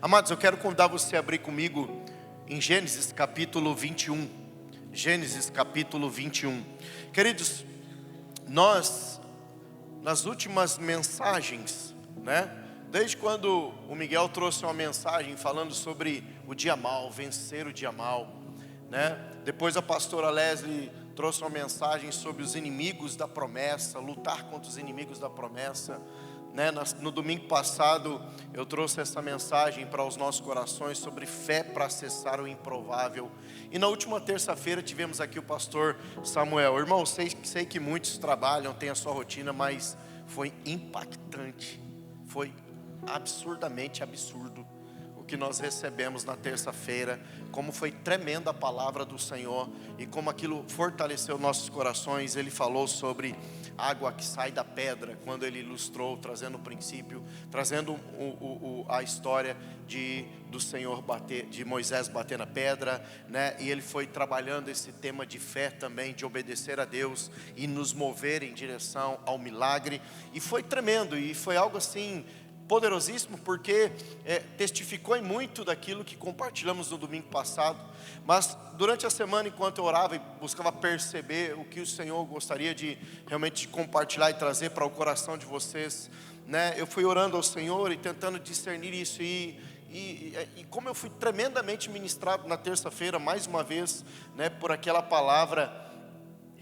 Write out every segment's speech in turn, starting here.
Amados, eu quero convidar você a abrir comigo em Gênesis capítulo 21. Gênesis capítulo 21. Queridos, nós, nas últimas mensagens, desde quando o Miguel trouxe uma mensagem falando sobre o dia mau, vencer o dia mau, depois a pastora Leslie trouxe uma mensagem sobre os inimigos da promessa, lutar contra os inimigos da promessa. No domingo passado eu trouxe essa mensagem para os nossos corações sobre fé para acessar o improvável. E na última terça-feira tivemos aqui o pastor Samuel. Irmão, sei que muitos trabalham, têm a sua rotina, mas foi impactante, foi absurdamente absurdo o que nós recebemos na terça-feira, como foi tremenda a palavra do Senhor e como aquilo fortaleceu nossos corações. Ele falou sobre água que sai da pedra, quando ele ilustrou, trazendo o princípio, trazendo a história do Senhor de Moisés bater na pedra, e ele foi trabalhando esse tema de fé também, de obedecer a Deus e nos mover em direção ao milagre. E foi tremendo, e foi algo assim poderosíssimo, porque testificou em muito daquilo que compartilhamos no domingo passado. Mas durante a semana, enquanto eu orava e buscava perceber o que o Senhor gostaria de realmente compartilhar e trazer para o coração de vocês, eu fui orando ao Senhor e tentando discernir isso, e como eu fui tremendamente ministrado na terça-feira, mais uma vez, por aquela palavra,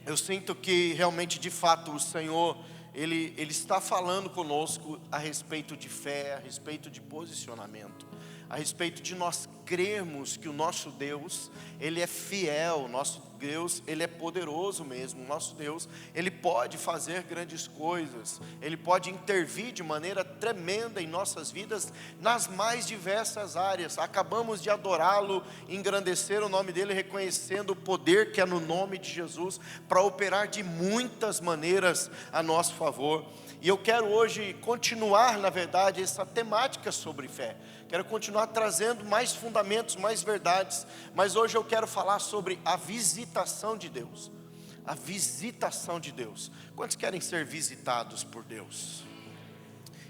eu sinto que realmente, de fato, o Senhor Ele está falando conosco a respeito de fé, a respeito de posicionamento, a respeito de nós crermos que o nosso Deus, Ele é fiel, o nosso Deus, Ele é poderoso mesmo, o nosso Deus, Ele pode fazer grandes coisas, Ele pode intervir de maneira tremenda em nossas vidas, nas mais diversas áreas. Acabamos de adorá-lo, engrandecer o nome dEle, reconhecendo o poder que é no nome de Jesus, para operar de muitas maneiras a nosso favor. E eu quero hoje continuar, na verdade, essa temática sobre fé. Quero continuar trazendo mais fundamentos, mais verdades. Mas hoje eu quero falar sobre a visitação de Deus. A visitação de Deus. Quantos querem ser visitados por Deus?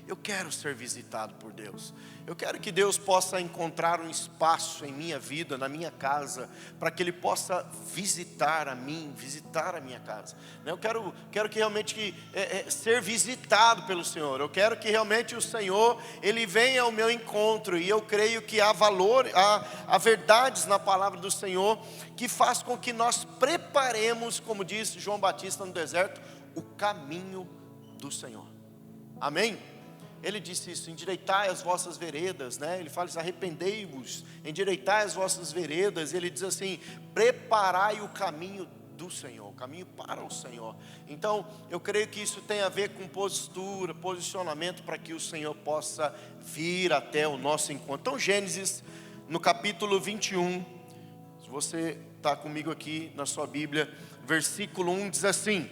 Eu quero ser visitado por Deus. Eu quero que Deus possa encontrar um espaço em minha vida, na minha casa, para que Ele possa visitar a mim, visitar a minha casa. Eu quero que realmente ser visitado pelo Senhor. Eu quero que realmente o Senhor, Ele venha ao meu encontro. E eu creio que há valor, há verdades na palavra do Senhor que faz com que nós preparemos, como disse João Batista no deserto, o caminho do Senhor. Amém? Ele disse isso: endireitai as vossas veredas, Ele fala isso: arrependei-vos, endireitai as vossas veredas. Ele diz assim: preparai o caminho do Senhor, o caminho para o Senhor. Então, eu creio que isso tem a ver com postura, posicionamento, para que o Senhor possa vir até o nosso encontro. Então, Gênesis, no capítulo 21, se você está comigo aqui na sua Bíblia, versículo 1 diz assim: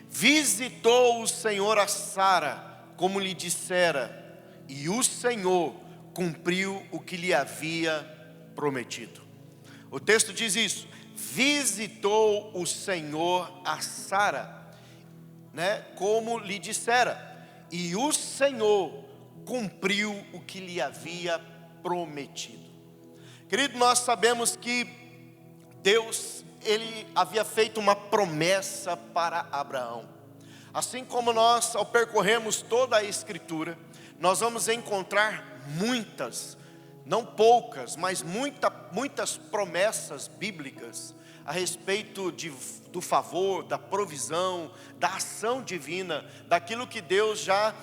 visitou o Senhor a Sara, como lhe dissera, e o Senhor cumpriu o que lhe havia prometido. O texto diz isso: visitou o Senhor a Sara, como lhe dissera, e o Senhor cumpriu o que lhe havia prometido. Querido, nós sabemos que Deus, Ele havia feito uma promessa para Abraão. Assim como nós, ao percorrermos toda a Escritura, nós vamos encontrar muitas, não poucas, mas muitas promessas bíblicas a respeito do favor, da provisão, da ação divina, daquilo que Deus já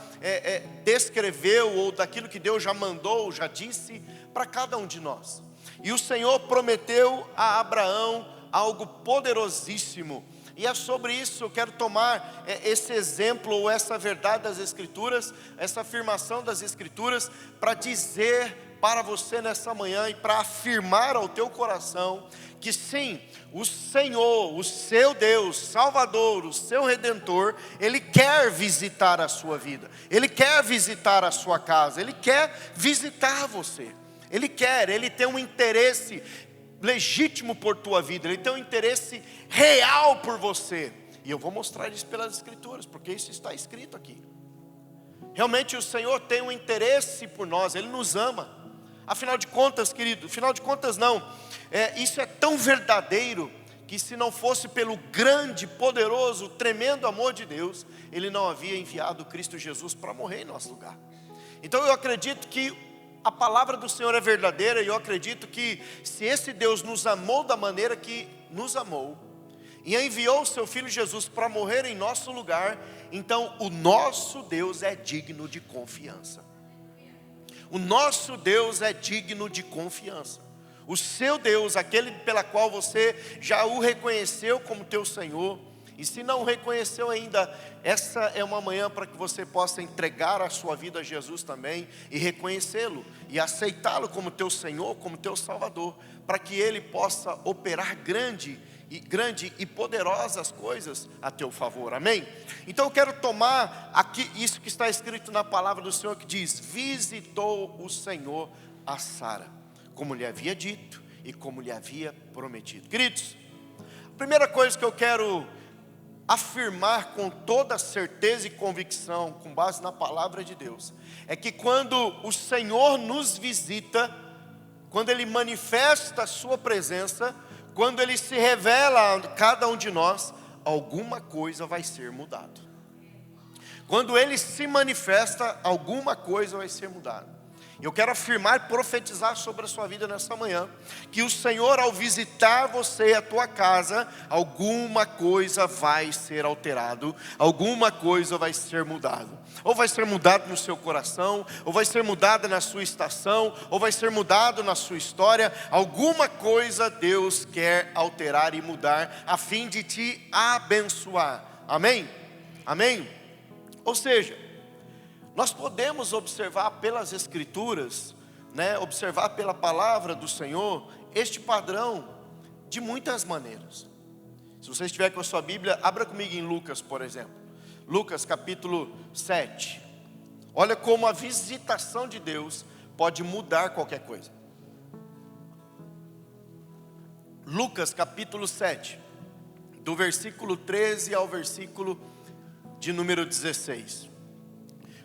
descreveu, ou daquilo que Deus já mandou, já disse para cada um de nós. E o Senhor prometeu a Abraão algo poderosíssimo. E é sobre isso eu quero tomar esse exemplo, ou essa verdade das Escrituras, essa afirmação das Escrituras, para dizer para você nessa manhã e para afirmar ao teu coração que sim, o Senhor, o seu Deus, Salvador, o seu Redentor, Ele quer visitar a sua vida, Ele quer visitar a sua casa, Ele quer visitar você, Ele tem um interesse legítimo por tua vida, Ele tem um interesse real por você, e eu vou mostrar isso pelas Escrituras, porque isso está escrito aqui. Realmente o Senhor tem um interesse por nós, Ele nos ama. Afinal de contas, querido, afinal de contas não, isso é tão verdadeiro, que se não fosse pelo grande, poderoso, tremendo amor de Deus, Ele não havia enviado Cristo Jesus para morrer em nosso lugar. Então eu acredito que a palavra do Senhor é verdadeira, e eu acredito que se esse Deus nos amou da maneira que nos amou, e enviou o seu Filho Jesus para morrer em nosso lugar, então o nosso Deus é digno de confiança. O nosso Deus é digno de confiança. O seu Deus, aquele pela qual você já o reconheceu como teu Senhor, e se não o reconheceu ainda, essa é uma manhã para que você possa entregar a sua vida a Jesus também, e reconhecê-lo, e aceitá-lo como teu Senhor, como teu Salvador, para que Ele possa operar grande e poderosas coisas a teu favor, amém? Então eu quero tomar aqui isso que está escrito na palavra do Senhor, que diz: visitou o Senhor a Sara, como lhe havia dito e como lhe havia prometido. Queridos, a primeira coisa que eu quero afirmar com toda certeza e convicção, com base na palavra de Deus, é que quando o Senhor nos visita, quando Ele manifesta a sua presença, quando Ele se revela a cada um de nós, alguma coisa vai ser mudada. Quando Ele se manifesta, alguma coisa vai ser mudada. Eu quero afirmar e profetizar sobre a sua vida nessa manhã, que o Senhor, ao visitar você, a tua casa, alguma coisa vai ser alterado, alguma coisa vai ser mudado. Ou vai ser mudado no seu coração, ou vai ser mudada na sua estação, ou vai ser mudado na sua história. Alguma coisa Deus quer alterar e mudar, a fim de te abençoar. Amém? Amém? Ou seja, nós podemos observar pelas Escrituras, observar pela palavra do Senhor, este padrão de muitas maneiras. Se você estiver com a sua Bíblia, abra comigo em Lucas, por exemplo. Lucas capítulo 7. Olha como a visitação de Deus pode mudar qualquer coisa. Lucas capítulo 7, do versículo 13 ao versículo de número 16.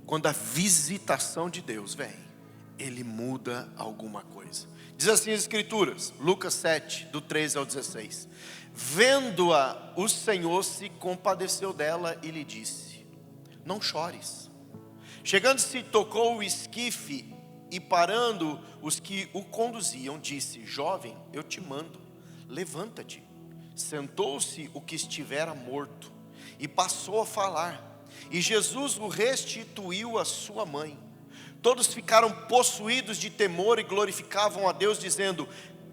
Quando a visitação de Deus vem, Ele muda alguma coisa. Diz assim as Escrituras, Lucas 7, do 13 ao 16. Vendo-a, o Senhor se compadeceu dela e lhe disse: não chores. Chegando-se, tocou o esquife, e parando os que o conduziam, disse: jovem, eu te mando, levanta-te. Sentou-se o que estivera morto, e passou a falar. E Jesus o restituiu à sua mãe. Todos ficaram possuídos de temor e glorificavam a Deus, dizendo: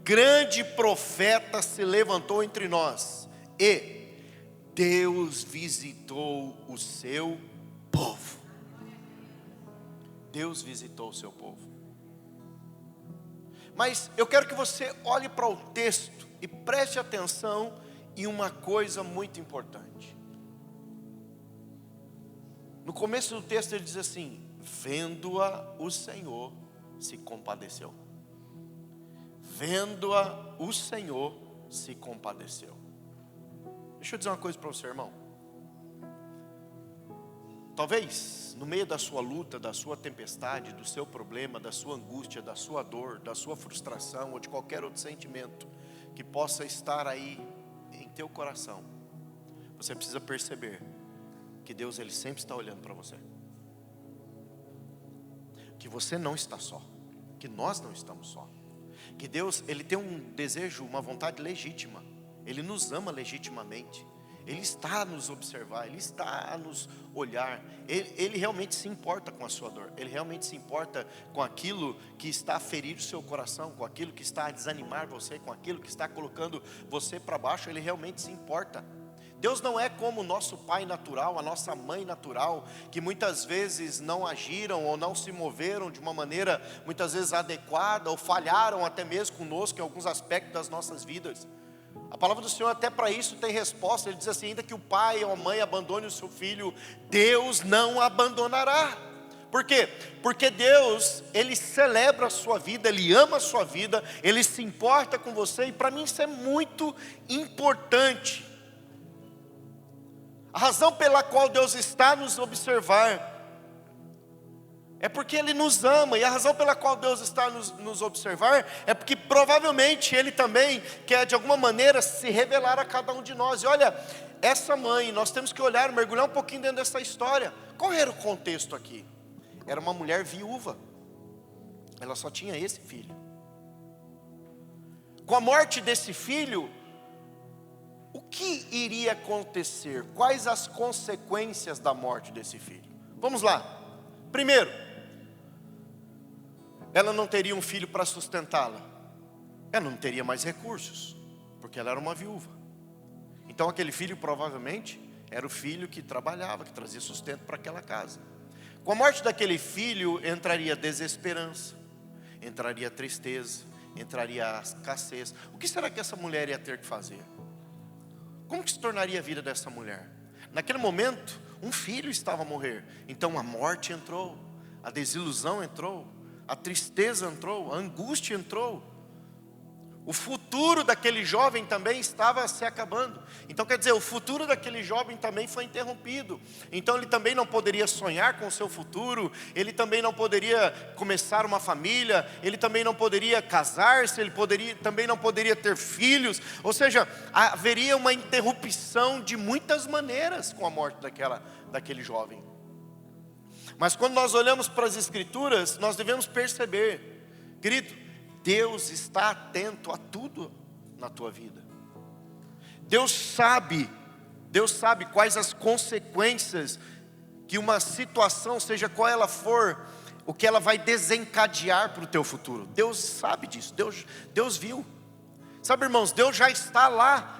grande profeta se levantou entre nós, e Deus visitou o seu povo. Deus visitou o seu povo. Mas eu quero que você olhe para o texto e preste atenção em uma coisa muito importante. No começo do texto ele diz assim: vendo-a, o Senhor se compadeceu. Vendo-a, o Senhor se compadeceu. Deixa eu dizer uma coisa para você, irmão. Talvez no meio da sua luta, da sua tempestade, do seu problema, da sua angústia, da sua dor, da sua frustração ou de qualquer outro sentimento que possa estar aí em teu coração, você precisa perceber que Deus, Ele sempre está olhando para você, que você não está só, que nós não estamos só, que Deus, Ele tem um desejo, uma vontade legítima, Ele nos ama legitimamente, Ele está a nos observar, Ele está a nos olhar, Ele realmente se importa com a sua dor, Ele realmente se importa com aquilo que está a ferir o seu coração, com aquilo que está a desanimar você, com aquilo que está colocando você para baixo. Ele realmente se importa. Deus não é como o nosso pai natural, a nossa mãe natural, que muitas vezes não agiram ou não se moveram de uma maneira muitas vezes adequada, ou falharam até mesmo conosco em alguns aspectos das nossas vidas. A palavra do Senhor até para isso tem resposta. Ele diz assim: ainda que o pai ou a mãe abandone o seu filho, Deus não abandonará. Por quê? Porque Deus, Ele celebra a sua vida, Ele ama a sua vida, Ele se importa com você, e para mim isso é muito importante. A razão pela qual Deus está a nos observar É porque Ele nos ama, e a razão pela qual Deus está nos observar é porque provavelmente Ele também quer de alguma maneira se revelar a cada um de nós. E olha, essa mãe, nós temos que olhar, mergulhar um pouquinho dentro dessa história. Qual era o contexto aqui? Era uma mulher viúva, ela só tinha esse filho. Com a morte desse filho, o que iria acontecer? Quais as consequências da morte desse filho? Vamos lá. Primeiro, ela não teria um filho para sustentá-la. Ela não teria mais recursos, porque ela era uma viúva. Então aquele filho provavelmente era o filho que trabalhava, que trazia sustento para aquela casa. Com a morte daquele filho entraria desesperança, entraria tristeza, entraria escassez. O que será que essa mulher ia ter que fazer? Como que se tornaria a vida dessa mulher? Naquele momento, um filho estava a morrer. Então a morte entrou, a desilusão entrou, a tristeza entrou, a angústia entrou. O futuro daquele jovem também estava se acabando. Então quer dizer, o futuro daquele jovem também foi interrompido. Então ele também não poderia sonhar com o seu futuro. Ele também não poderia começar uma família. Ele também não poderia casar-se. Também não poderia ter filhos. Ou seja, haveria uma interrupção de muitas maneiras com a morte daquele jovem. Mas quando nós olhamos para as Escrituras, nós devemos perceber, querido, Deus está atento a tudo na tua vida. Deus sabe quais as consequências que uma situação, seja qual ela for, o que ela vai desencadear para o teu futuro. Deus sabe disso, Deus viu. Sabe, irmãos, Deus já está lá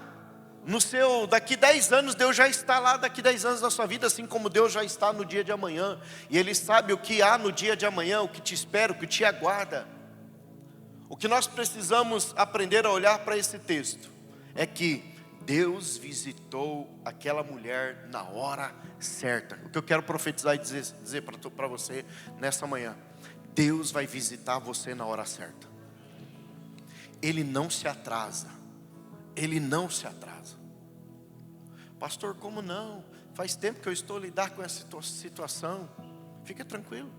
daqui 10 anos, Deus já está lá daqui 10 anos na sua vida, assim como Deus já está no dia de amanhã. E Ele sabe o que há no dia de amanhã, o que te espera, o que te aguarda. O que nós precisamos aprender a olhar para esse texto é que Deus visitou aquela mulher na hora certa. O que eu quero profetizar e dizer para você nessa manhã: Deus vai visitar você na hora certa. Ele não se atrasa. Ele não se atrasa. Pastor, como não? Faz tempo que eu estou a lidar com essa situação. Fica tranquilo.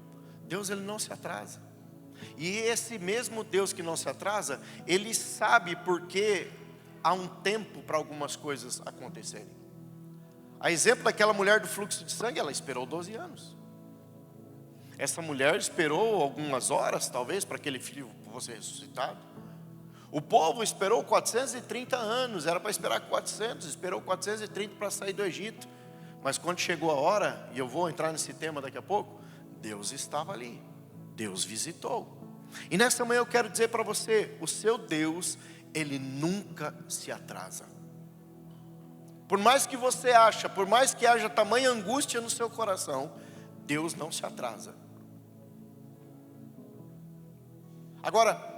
Deus, Ele não se atrasa. E esse mesmo Deus que não se atrasa, Ele sabe porque há um tempo para algumas coisas acontecerem. A exemplo daquela mulher do fluxo de sangue, ela esperou 12 anos. Essa mulher esperou algumas horas, talvez, para aquele filho fosse ressuscitado. O povo esperou 430 anos, era para esperar 400, esperou 430 para sair do Egito. Mas quando chegou a hora, e eu vou entrar nesse tema daqui a pouco, Deus estava ali. Deus visitou. E nessa manhã eu quero dizer para você, o seu Deus, Ele nunca se atrasa. Por mais que você ache, por mais que haja tamanha angústia no seu coração, Deus não se atrasa. Agora,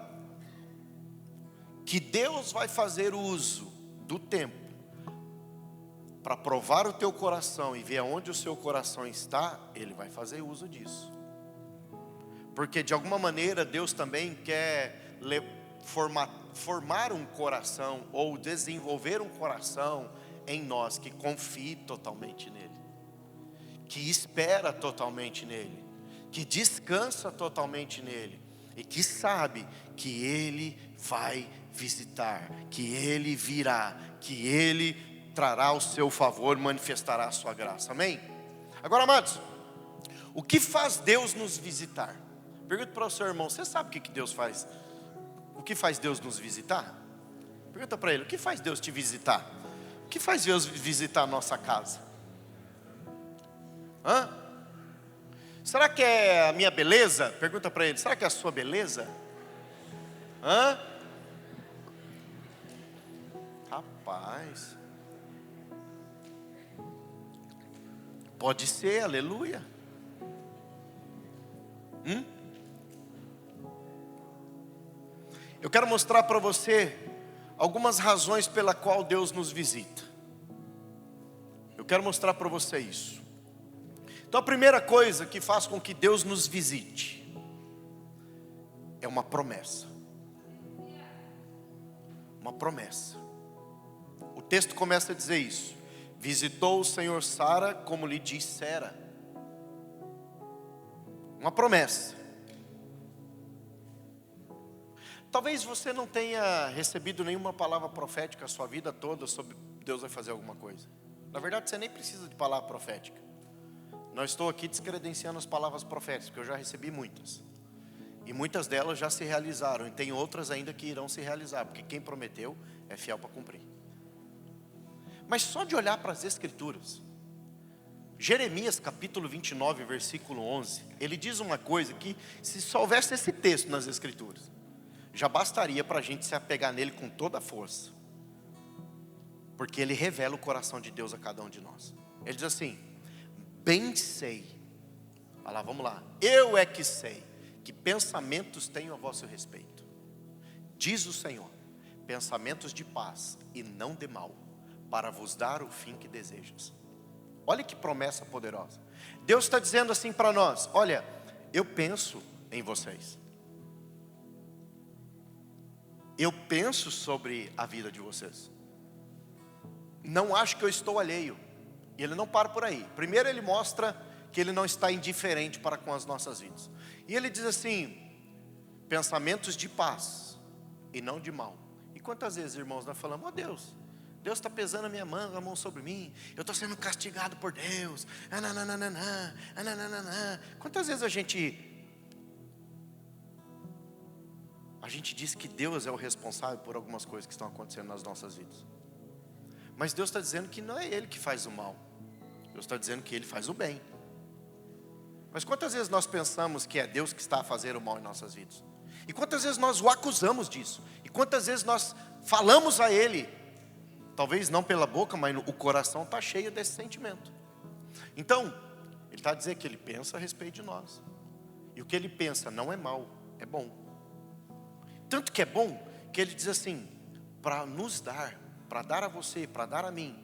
que Deus vai fazer uso do tempo para provar o teu coração e ver aonde o seu coração está, Ele vai fazer uso disso. Porque de alguma maneira Deus também quer formar um coração ou desenvolver um coração em nós que confie totalmente nele, que espera totalmente nele, que descansa totalmente nele e que sabe que Ele vai visitar, que Ele virá, que Ele trará o seu favor, manifestará a sua graça. Amém? Agora, amados, o que faz Deus nos visitar? Pergunta para o seu irmão: você sabe o que Deus faz? O que faz Deus nos visitar? Pergunta para ele: o que faz Deus te visitar? O que faz Deus visitar a nossa casa? Será que é a minha beleza? Pergunta para ele: será que é a sua beleza? Rapaz, pode ser, aleluia. Eu quero mostrar para você algumas razões pela qual Deus nos visita. Eu quero mostrar para você isso. Então a primeira coisa que faz com que Deus nos visite é uma promessa. Uma promessa. O texto começa a dizer isso: visitou o Senhor Sara como lhe dissera. Uma promessa. Talvez você não tenha recebido nenhuma palavra profética a sua vida toda sobre Deus vai fazer alguma coisa. Na verdade, você nem precisa de palavra profética. Não estou aqui descredenciando as palavras proféticas, porque eu já recebi muitas. E muitas delas já se realizaram. E tem outras ainda que irão se realizar, porque quem prometeu é fiel para cumprir. Mas só de olhar para as Escrituras, Jeremias capítulo 29, versículo 11, ele diz uma coisa que, se só houvesse esse texto nas Escrituras, já bastaria para a gente se apegar nele com toda a força. Porque ele revela o coração de Deus a cada um de nós. Ele diz assim: bem sei, olha lá, vamos lá, eu é que sei que pensamentos tenho a vosso respeito, diz o Senhor, pensamentos de paz e não de mal, para vos dar o fim que desejas. Olha que promessa poderosa. Deus está dizendo assim para nós: olha, eu penso em vocês, eu penso sobre a vida de vocês, não acho que eu estou alheio. E ele não para por aí. Primeiro ele mostra que ele não está indiferente para com as nossas vidas. E ele diz assim: pensamentos de paz e não de mal. E quantas vezes, irmãos, nós falamos: ó Deus está pesando a mão sobre mim, eu estou sendo castigado por Deus. Quantas vezes a gente diz que Deus é o responsável por algumas coisas que estão acontecendo nas nossas vidas. Mas Deus está dizendo que não é Ele que faz o mal. Deus está dizendo que Ele faz o bem. Mas quantas vezes nós pensamos que é Deus que está a fazer o mal em nossas vidas? E quantas vezes nós o acusamos disso? E quantas vezes nós falamos a Ele? Talvez não pela boca, mas o coração está cheio desse sentimento. Então, Ele está a dizer que Ele pensa a respeito de nós. E o que Ele pensa não é mal, é bom. Tanto que é bom, que Ele diz assim: para nos dar, para dar a você, para dar a mim,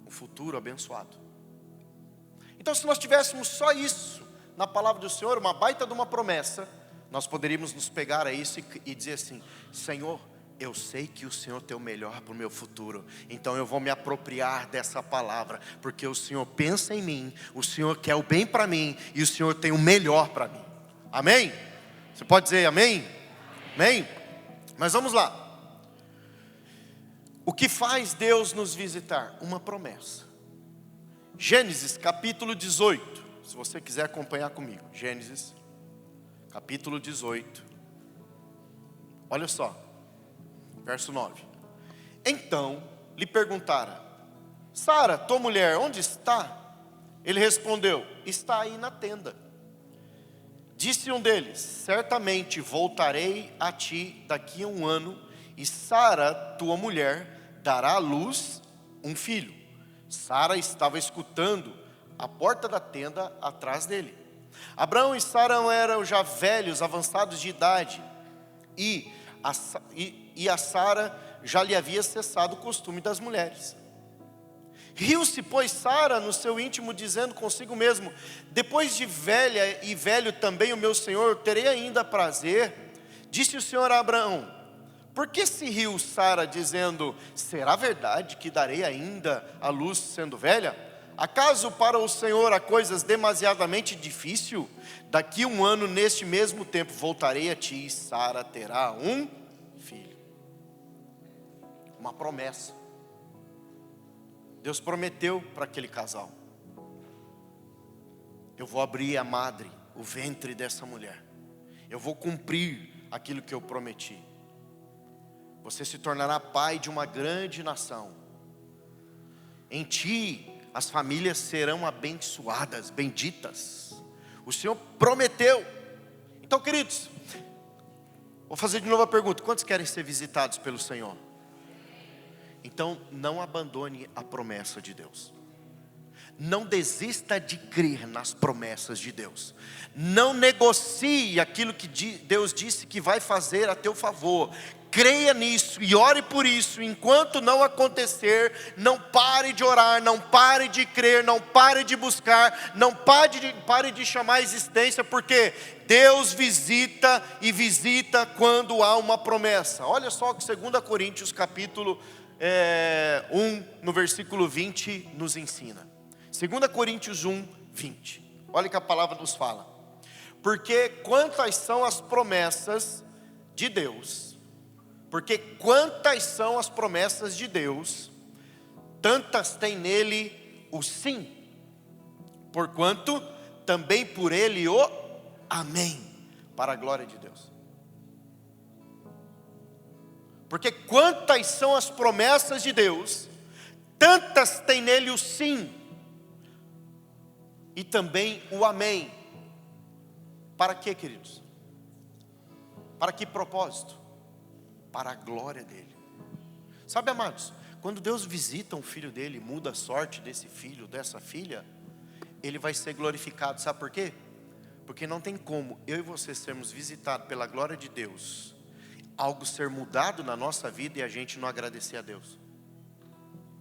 um futuro abençoado. Então, se nós tivéssemos só isso na palavra do Senhor, uma baita de uma promessa, nós poderíamos nos pegar a isso e dizer assim: Senhor, eu sei que o Senhor tem o melhor para o meu futuro, então eu vou me apropriar dessa palavra, porque o Senhor pensa em mim, o Senhor quer o bem para mim, e o Senhor tem o melhor para mim. Amém? Você pode dizer amém? Amém? Mas vamos lá. O que faz Deus nos visitar? Uma promessa. Gênesis capítulo 18. Se você quiser acompanhar comigo. Gênesis capítulo 18. Olha só. Verso 9. Então lhe perguntaram: Sara, tua mulher, onde está? Ele respondeu: está aí na tenda. Disse um deles: certamente voltarei a ti daqui a 1 ano, e Sara, tua mulher, dará à luz um filho. Sara estava escutando à porta da tenda atrás dele. Abraão e Sara eram já velhos, avançados de idade, e a Sara já lhe havia cessado o costume das mulheres. Riu-se, pois, Sara no seu íntimo, dizendo consigo mesmo: depois de velha e velho também o meu senhor, terei ainda prazer? Disse o Senhor a Abraão: por que se riu Sara, dizendo: será verdade que darei ainda a luz sendo velha? Acaso para o Senhor há coisas demasiadamente difíceis? Daqui a 1 ano, neste mesmo tempo, voltarei a ti, e Sara terá um filho. Uma promessa. Deus prometeu para aquele casal: eu vou abrir a madre, o ventre dessa mulher, eu vou cumprir aquilo que eu prometi. Você se tornará pai de uma grande nação. Em ti as famílias serão abençoadas, benditas. O Senhor prometeu. Então, queridos, vou fazer de novo a pergunta: quantos querem ser visitados pelo Senhor? Então não abandone a promessa de Deus. Não desista de crer nas promessas de Deus. Não negocie aquilo que Deus disse que vai fazer a teu favor. Creia nisso e ore por isso. Enquanto não acontecer, não pare de orar, não pare de crer, não pare de buscar, não pare de chamar a existência, porque Deus visita e visita quando há uma promessa. Olha só o que 2 Coríntios capítulo 1, no versículo 20, nos ensina. 2 Coríntios 1, 20. Olha que a palavra nos fala: Porque quantas são as promessas de Deus? Porque quantas são as promessas de Deus, tantas tem nele o sim. Porquanto também por ele o amém, para a glória de Deus. Porque quantas são as promessas de Deus, tantas tem nele o sim, e também o amém. Para quê, queridos? Para que propósito? Para a glória dele. Sabe, amados, quando Deus visita um filho dele, muda a sorte desse filho, dessa filha, ele vai ser glorificado. Sabe por quê? Porque não tem como eu e você sermos visitados pela glória de Deus, algo ser mudado na nossa vida e a gente não agradecer a Deus.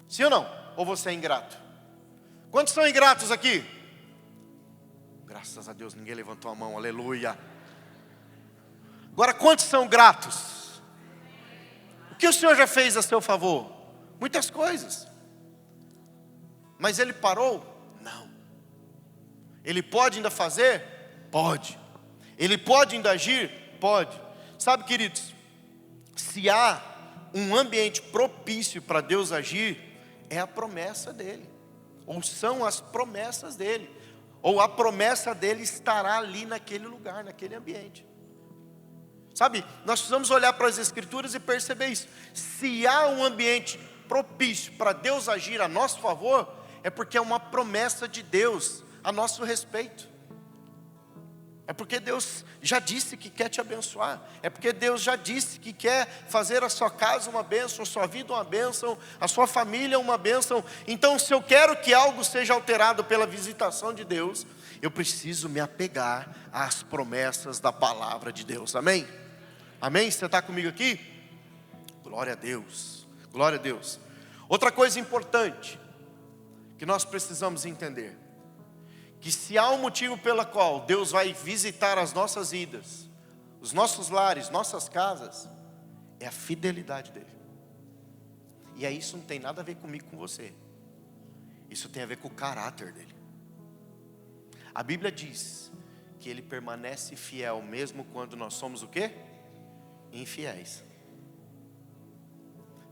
Sim ou não? Ou você é ingrato? Quantos são ingratos aqui? Graças a Deus ninguém levantou a mão, aleluia. Agora, quantos são gratos? O que o Senhor já fez a seu favor? Muitas coisas. Mas Ele parou? Não. Ele pode ainda fazer? Pode. Ele pode ainda agir? Pode. Sabe, queridos, se há um ambiente propício para Deus agir, é a promessa dEle, ou são as promessas dEle, ou a promessa dEle estará ali naquele lugar, naquele ambiente. Sabe, nós precisamos olhar para as Escrituras e perceber isso. Se há um ambiente propício para Deus agir a nosso favor, é porque é uma promessa de Deus a nosso respeito. É porque Deus já disse que quer te abençoar. É porque Deus já disse que quer fazer a sua casa uma bênção, a sua vida uma bênção, a sua família uma bênção. Então, se eu quero que algo seja alterado pela visitação de Deus, eu preciso me apegar às promessas da palavra de Deus. Amém? Amém? Você está comigo aqui? Glória a Deus. Glória a Deus. Outra coisa importante que nós precisamos entender, que se há um motivo pela qual Deus vai visitar as nossas vidas, os nossos lares, nossas casas, é a fidelidade dEle. E aí isso não tem nada a ver comigo, com você. Isso tem a ver com o caráter dEle. A Bíblia diz que Ele permanece fiel mesmo quando nós somos o quê? Infiéis.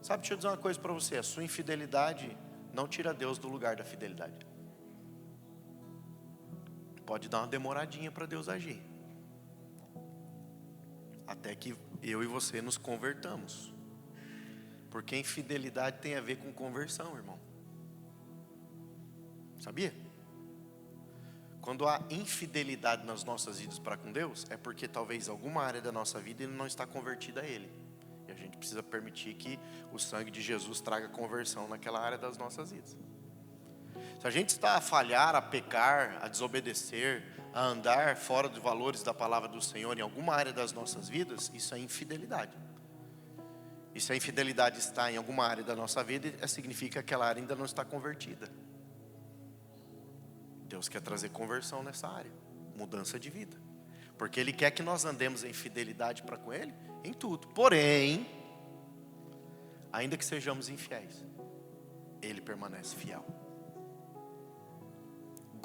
Sabe, deixa eu dizer uma coisa para você, a sua infidelidade não tira Deus do lugar da fidelidade. Pode dar uma demoradinha para Deus agir, até que eu e você nos convertamos, porque infidelidade tem a ver com conversão, irmão. Sabia? Quando há infidelidade nas nossas vidas para com Deus, é porque talvez alguma área da nossa vida Ele não está convertida a Ele, e a gente precisa permitir que o sangue de Jesus traga conversão naquela área das nossas vidas. Se a gente está a falhar, a pecar, a desobedecer, a andar fora dos valores da palavra do Senhor em alguma área das nossas vidas, isso é infidelidade. E se a infidelidade está em alguma área da nossa vida, significa que aquela área ainda não está convertida. Deus quer trazer conversão nessa área, mudança de vida, porque Ele quer que nós andemos em fidelidade para com Ele, em tudo. Porém, ainda que sejamos infiéis, Ele permanece fiel.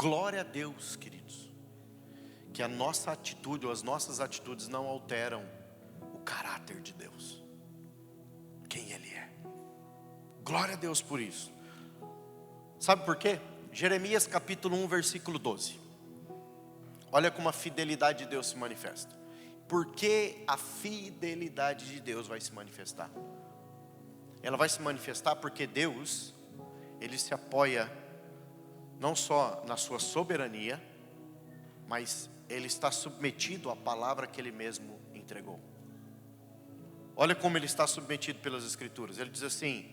Glória a Deus, queridos, que a nossa atitude ou as nossas atitudes não alteram o caráter de Deus, quem Ele é. Glória a Deus por isso. Sabe por quê? Jeremias capítulo 1, versículo 12. Olha como a fidelidade de Deus se manifesta. Por que a fidelidade de Deus vai se manifestar? Ela vai se manifestar porque Deus, Ele se apoia não só na sua soberania, mas Ele está submetido à palavra que Ele mesmo entregou. Olha como Ele está submetido pelas Escrituras. Ele diz assim: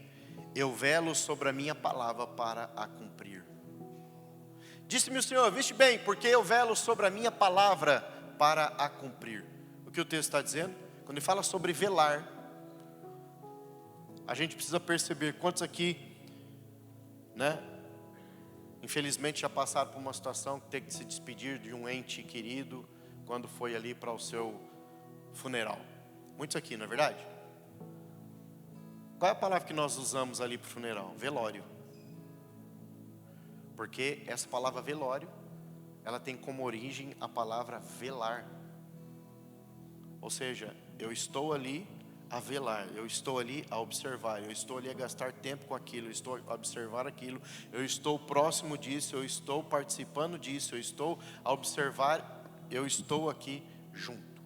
eu velo sobre a minha palavra para a cumprir. Disse-me o Senhor, viste bem, porque eu velo sobre a minha palavra para a cumprir. O que o texto está dizendo? Quando ele fala sobre velar, a gente precisa perceber quantos aqui, né, infelizmente já passaram por uma situação que tem que se despedir de um ente querido quando foi ali para o seu funeral. Muitos aqui, não é verdade? Qual é a palavra que nós usamos ali para o funeral? Velório. Porque essa palavra velório ela tem como origem a palavra velar. Ou seja, eu estou ali a velar, eu estou ali a observar, eu estou ali a gastar tempo com aquilo, eu estou a observar aquilo, eu estou próximo disso, eu estou participando disso, eu estou a observar, eu estou aqui junto.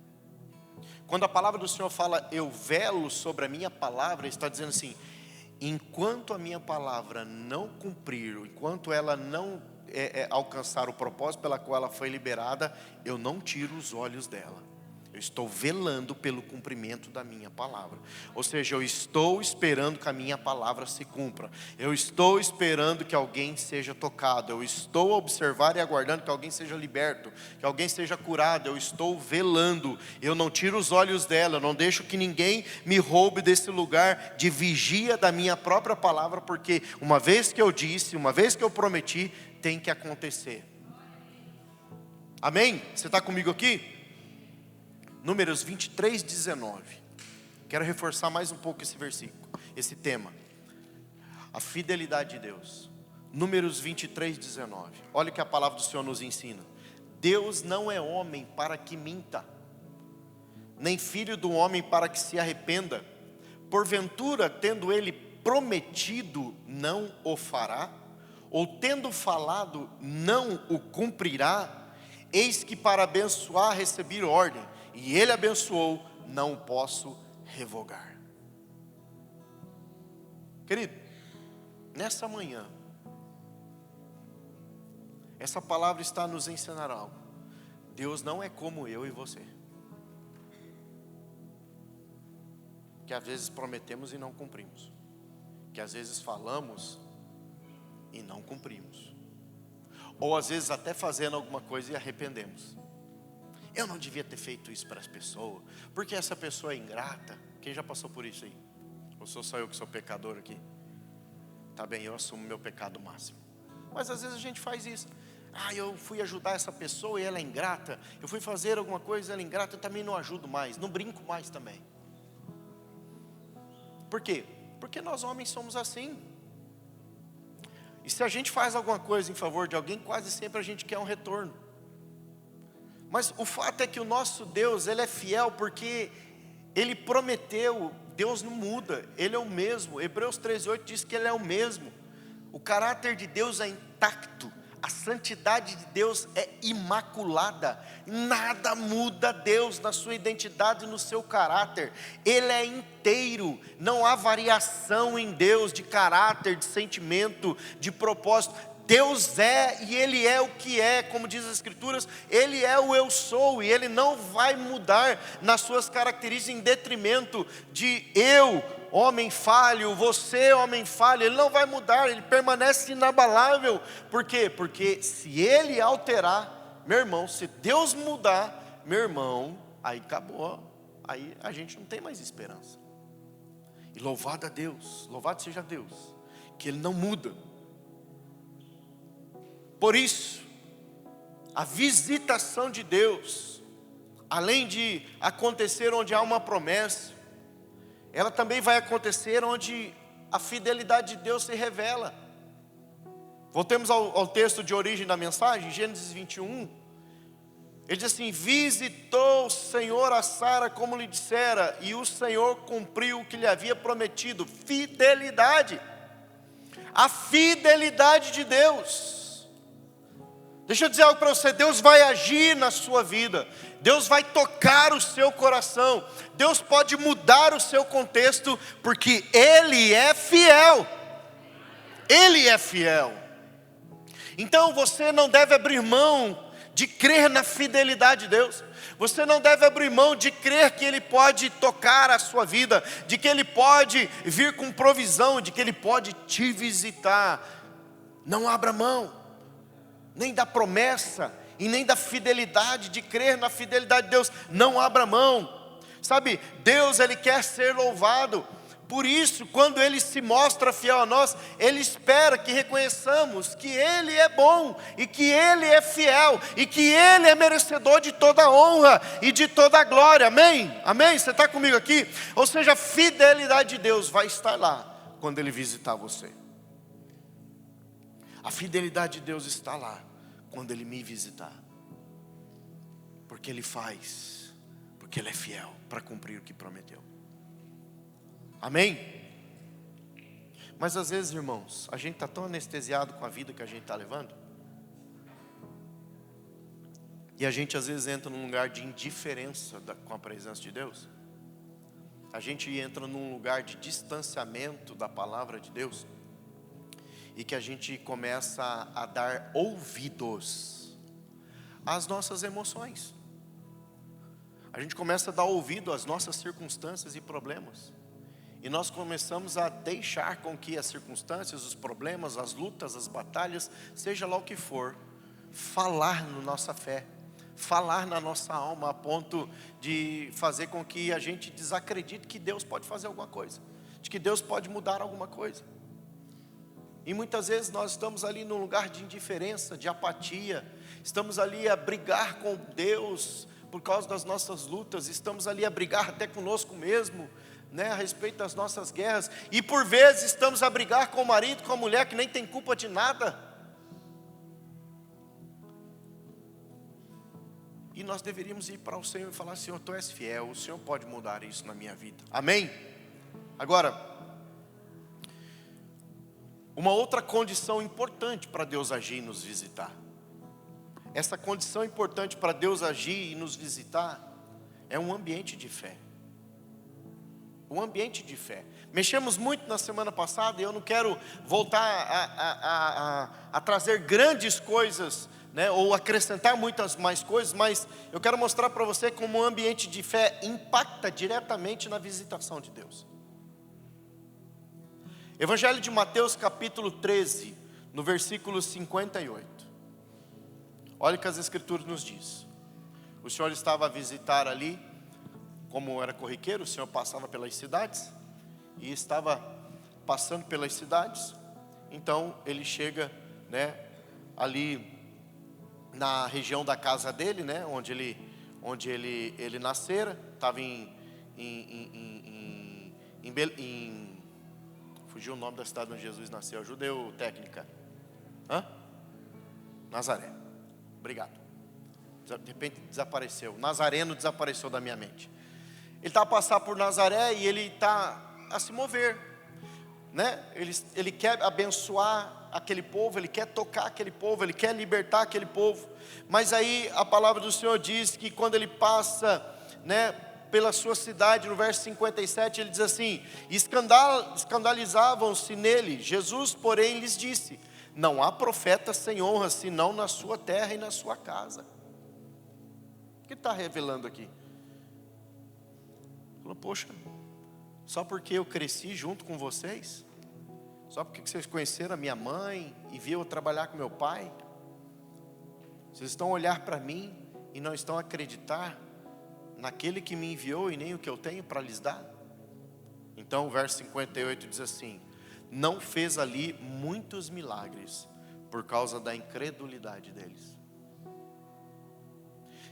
Quando a palavra do Senhor fala, eu velo sobre a minha palavra, está dizendo assim, enquanto a minha palavra não cumprir, enquanto ela não alcançar o propósito pela qual ela foi liberada, eu não tiro os olhos dela. Eu estou velando pelo cumprimento da minha palavra. Ou seja, eu estou esperando que a minha palavra se cumpra. Eu estou esperando que alguém seja tocado. Eu estou a observar e aguardando que alguém seja liberto, que alguém seja curado. Eu estou velando. Eu não tiro os olhos dela. Eu não deixo que ninguém me roube desse lugar de vigia da minha própria palavra, porque uma vez que eu disse, uma vez que eu prometi, tem que acontecer. Amém? Você está comigo aqui? Números 23, 19. Quero reforçar mais um pouco esse versículo, esse tema. A fidelidade de Deus. Números 23, 19. Olha o que a palavra do Senhor nos ensina. Deus não é homem para que minta, nem filho do homem para que se arrependa. Porventura, tendo ele prometido, não o fará? Ou tendo falado, não o cumprirá? Eis que para abençoar recebi ordem, e ele abençoou, não posso revogar. Querido, nessa manhã, essa palavra está a nos ensinar algo. Deus não é como eu e você, que às vezes prometemos e não cumprimos, que às vezes falamos e não cumprimos, ou às vezes até fazendo alguma coisa e arrependemos. Eu não devia ter feito isso para as pessoas, porque essa pessoa é ingrata. Quem já passou por isso aí? Ou sou só eu que sou pecador aqui? Tá bem, eu assumo meu pecado máximo. Mas às vezes a gente faz isso. Eu fui ajudar essa pessoa e ela é ingrata. Eu fui fazer alguma coisa e ela é ingrata, eu também não ajudo mais, não brinco mais também. Por quê? Porque nós homens somos assim. E se a gente faz alguma coisa em favor de alguém, quase sempre a gente quer um retorno. Mas o fato é que o nosso Deus, Ele é fiel porque Ele prometeu. Deus não muda, Ele é o mesmo. Hebreus 13:8 diz que Ele é o mesmo. O caráter de Deus é intacto. A santidade de Deus é imaculada. Nada muda Deus na sua identidade e no seu caráter. Ele é inteiro. Não há variação em Deus de caráter, de sentimento, de propósito. Deus é e Ele é o que é, como diz as Escrituras, Ele é o eu sou, e Ele não vai mudar nas suas características em detrimento de eu, homem falho, você, homem falho. Ele não vai mudar, Ele permanece inabalável. Por quê? Porque se Ele alterar, meu irmão, se Deus mudar, meu irmão, aí acabou, aí a gente não tem mais esperança. E louvado a Deus, louvado seja Deus, que Ele não muda. Por isso, a visitação de Deus, além de acontecer onde há uma promessa, ela também vai acontecer onde a fidelidade de Deus se revela. Voltemos ao texto de origem da mensagem, Gênesis 21. Ele diz assim: visitou o Senhor a Sara como lhe dissera, e o Senhor cumpriu o que lhe havia prometido. Fidelidade. A fidelidade de Deus. Deixa eu dizer algo para você. Deus vai agir na sua vida. Deus vai tocar o seu coração. Deus pode mudar o seu contexto, porque Ele é fiel. Ele é fiel. Então você não deve abrir mão de crer na fidelidade de Deus. Você não deve abrir mão de crer que Ele pode tocar a sua vida, de que Ele pode vir com provisão, de que Ele pode te visitar. Não abra mão nem da promessa e nem da fidelidade, de crer na fidelidade de Deus. Não abra mão. Sabe, Deus, Ele quer ser louvado. Por isso, quando Ele se mostra fiel a nós, Ele espera que reconheçamos que Ele é bom, e que Ele é fiel, e que Ele é merecedor de toda a honra e de toda a glória. Amém? Amém? Você está comigo aqui? Ou seja, a fidelidade de Deus vai estar lá quando Ele visitar você. A fidelidade de Deus está lá quando Ele me visitar. Porque Ele faz, porque Ele é fiel para cumprir o que prometeu. Amém? Mas às vezes, irmãos, a gente está tão anestesiado com a vida que a gente está levando, e a gente às vezes entra num lugar de indiferença com a presença de Deus. A gente entra num lugar de distanciamento da palavra de Deus, e que a gente começa a dar ouvidos às nossas emoções. A gente começa a dar ouvido às nossas circunstâncias e problemas. E nós começamos a deixar com que as circunstâncias, os problemas, as lutas, as batalhas, seja lá o que for, falar na nossa fé, falar na nossa alma, a ponto de fazer com que a gente desacredite que Deus pode fazer alguma coisa, de que Deus pode mudar alguma coisa. E muitas vezes nós estamos ali num lugar de indiferença, de apatia, estamos ali a brigar com Deus por causa das nossas lutas, estamos ali a brigar até conosco mesmo, a respeito das nossas guerras, e por vezes estamos a brigar com o marido, com a mulher que nem tem culpa de nada. E nós deveríamos ir para o Senhor e falar: Senhor, Tu és fiel, o Senhor pode mudar isso na minha vida. Amém? Agora, uma outra condição importante para Deus agir e nos visitar. Essa condição importante para Deus agir e nos visitar é um ambiente de fé. Um ambiente de fé. Mexemos muito na semana passada, e eu não quero voltar a trazer grandes coisas, ou acrescentar muitas mais coisas, mas eu quero mostrar para você como um ambiente de fé impacta diretamente na visitação de Deus. Evangelho de Mateus capítulo 13, no versículo 58. Olha o que as Escrituras nos diz. O Senhor estava a visitar ali, como era corriqueiro, o Senhor passava pelas cidades, e estava passando pelas cidades. Então ele chega, ali na região da casa dele, onde ele nascera. Estava fugiu o nome da cidade onde Jesus nasceu, Judeu técnica. Nazaré. Obrigado. De repente desapareceu. Nazareno desapareceu da minha mente. Ele está a passar por Nazaré e ele está a se mover, Ele quer abençoar aquele povo, ele quer tocar aquele povo, ele quer libertar aquele povo. Mas aí a palavra do Senhor diz que quando ele passa, pela sua cidade, no verso 57, ele diz assim: escandalizavam-se nele. Jesus, porém, lhes disse: não há profeta sem honra, senão na sua terra e na sua casa. O que está revelando aqui? Falou: poxa, só porque eu cresci junto com vocês, só porque vocês conheceram a minha mãe e viram eu trabalhar com meu pai, vocês estão a olhar para mim e não estão a acreditar naquele que me enviou e nem o que eu tenho para lhes dar? Então o verso 58 diz assim: não fez ali muitos milagres por causa da incredulidade deles.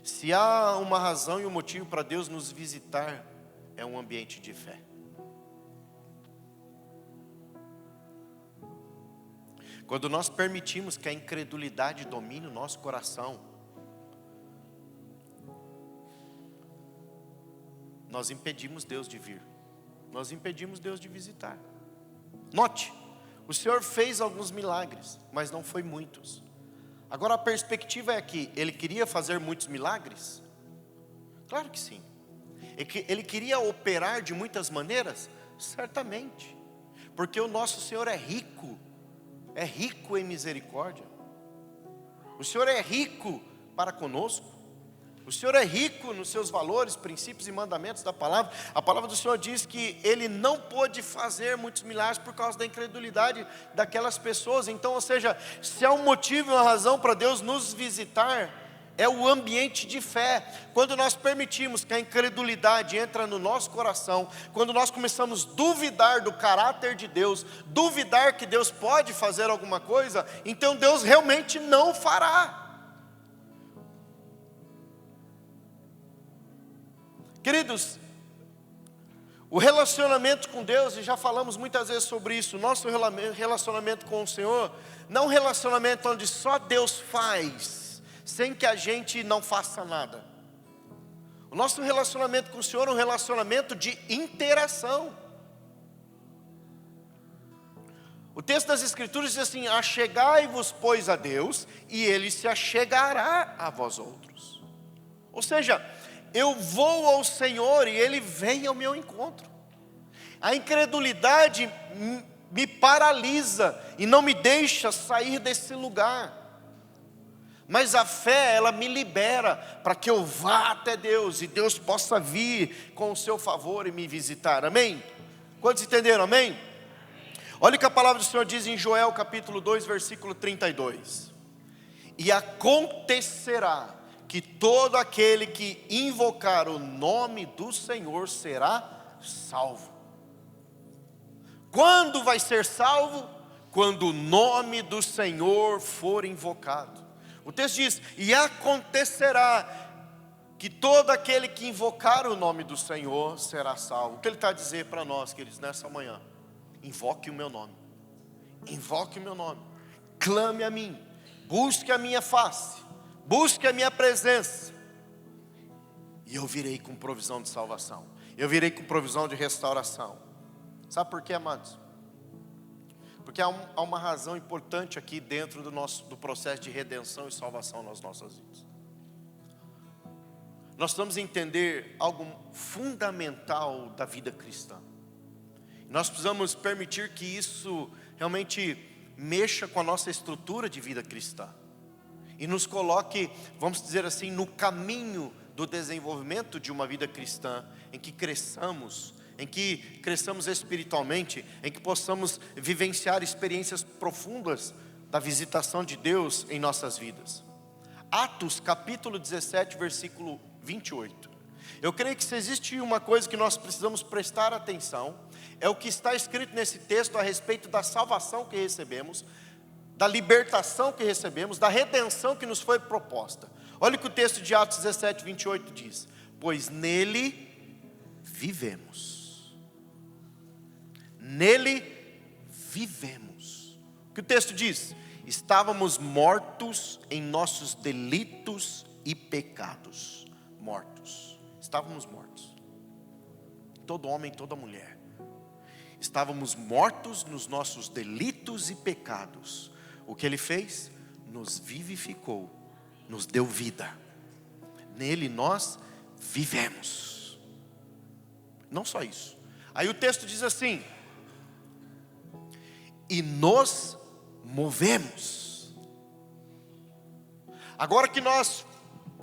Se há uma razão e um motivo para Deus nos visitar, é um ambiente de fé. Quando nós permitimos que a incredulidade domine o nosso coração, nós impedimos Deus de vir, nós impedimos Deus de visitar. Note, o Senhor fez alguns milagres, mas não foi muitos. Agora a perspectiva é que Ele queria fazer muitos milagres? Claro que sim. Ele queria operar de muitas maneiras? Certamente. Porque o nosso Senhor é rico em misericórdia. O Senhor é rico para conosco. O Senhor é rico nos seus valores, princípios e mandamentos da palavra. A palavra do Senhor diz que Ele não pôde fazer muitos milagres por causa da incredulidade daquelas pessoas. Então, ou seja, se há um motivo e uma razão para Deus nos visitar, é o ambiente de fé. Quando nós permitimos que a incredulidade entre no nosso coração, quando nós começamos a duvidar do caráter de Deus, duvidar que Deus pode fazer alguma coisa, então Deus realmente não fará. Queridos, O relacionamento com Deus, e já falamos muitas vezes sobre isso, nosso relacionamento com o Senhor, não é um relacionamento onde só Deus faz, sem que a gente não faça nada. O nosso relacionamento com o Senhor é um relacionamento de interação. O texto das Escrituras diz assim: achegai-vos, pois, a Deus, e Ele se achegará a vós outros. Ou seja, eu vou ao Senhor e Ele vem ao meu encontro. A incredulidade me paralisa e não me deixa sair desse lugar. Mas a fé, ela me libera para que eu vá até Deus e Deus possa vir com o seu favor e me visitar. Amém? Quantos entenderam? Amém? Olha o que a palavra do Senhor diz em Joel capítulo 2, versículo 32. E acontecerá que todo aquele que invocar o nome do Senhor será salvo. Quando vai ser salvo? Quando o nome do Senhor for invocado. O texto diz: e acontecerá que todo aquele que invocar o nome do Senhor será salvo. O que Ele está a dizer para nós, queridos, nessa manhã? Invoque o meu nome. Invoque o meu nome. Clame a mim. Busque a minha face. Busque a minha presença. E eu virei com provisão de salvação. Eu virei com provisão de restauração. Sabe por quê, amados? Porque há uma razão importante aqui dentro do processo de redenção e salvação nas nossas vidas. Nós precisamos entender algo fundamental da vida cristã. Nós precisamos permitir que isso realmente mexa com a nossa estrutura de vida cristã. E nos coloque, vamos dizer assim, no caminho do desenvolvimento de uma vida cristã, em que cresçamos espiritualmente, em que possamos vivenciar experiências profundas da visitação de Deus em nossas vidas. Atos capítulo 17, versículo 28. Eu creio que se existe uma coisa que nós precisamos prestar atenção, é o que está escrito nesse texto a respeito da salvação que recebemos, da libertação que recebemos, da redenção que nos foi proposta. Olha o que o texto de Atos 17, 28 diz: pois nele vivemos. Nele vivemos. O que o texto diz? Estávamos mortos em nossos delitos e pecados. Mortos. Estávamos mortos. Todo homem, toda mulher. Estávamos mortos nos nossos delitos e pecados. O que Ele fez? Nos vivificou, nos deu vida. Nele nós vivemos. Não só isso. Aí o texto diz assim: e nos movemos. Agora que nós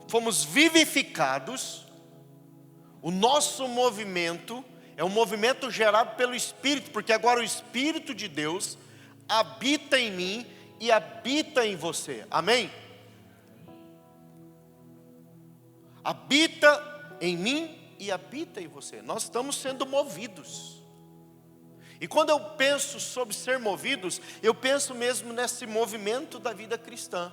fomos vivificados, o nosso movimento é um movimento gerado pelo Espírito, porque agora o Espírito de Deus habita em mim e habita em você. Amém? Habita em mim e habita em você. Nós estamos sendo movidos. E quando eu penso sobre ser movidos, eu penso mesmo nesse movimento da vida cristã.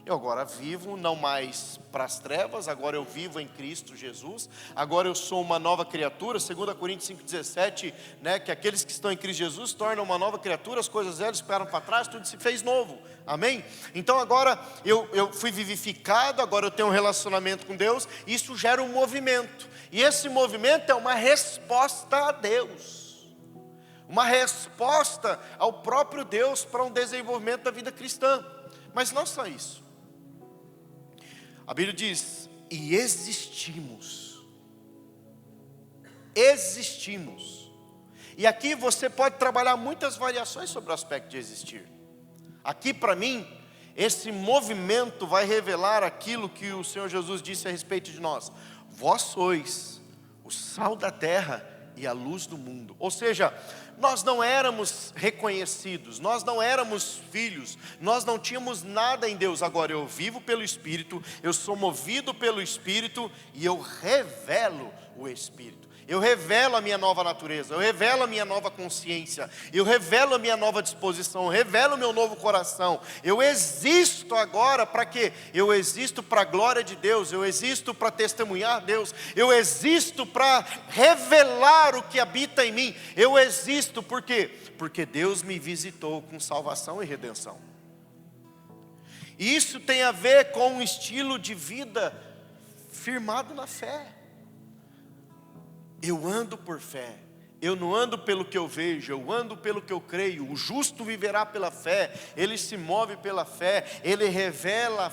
Eu agora vivo não mais para as trevas, agora eu vivo em Cristo Jesus, agora eu sou uma nova criatura, 2 Coríntios 5,17, que aqueles que estão em Cristo Jesus tornam uma nova criatura, as coisas velhas ficaram para trás, tudo se fez novo, amém? Então agora eu fui vivificado, agora eu tenho um relacionamento com Deus, isso gera um movimento, e esse movimento é uma resposta a Deus, uma resposta ao próprio Deus para um desenvolvimento da vida cristã. Mas não só isso. A Bíblia diz: e existimos. Existimos. E aqui você pode trabalhar muitas variações sobre o aspecto de existir. Aqui para mim, esse movimento vai revelar aquilo que o Senhor Jesus disse a respeito de nós: vós sois o sal da terra e a luz do mundo. Ou seja, nós não éramos reconhecidos, nós não éramos filhos, nós não tínhamos nada em Deus. Agora eu vivo pelo Espírito, eu sou movido pelo Espírito e eu revelo o Espírito. eu revelo a minha nova natureza, eu revelo a minha nova consciência, eu revelo a minha nova disposição, eu revelo o meu novo coração. Eu existo agora para quê? Eu existo para a glória de Deus, eu existo para testemunhar Deus, eu existo para revelar o que habita em mim. Eu existo por quê? Porque Deus me visitou com salvação e redenção. E isso tem a ver com um estilo de vida firmado na fé. Eu ando por fé, eu não ando pelo que eu vejo, eu ando pelo que eu creio. O justo viverá pela fé, ele se move pela fé, ele revela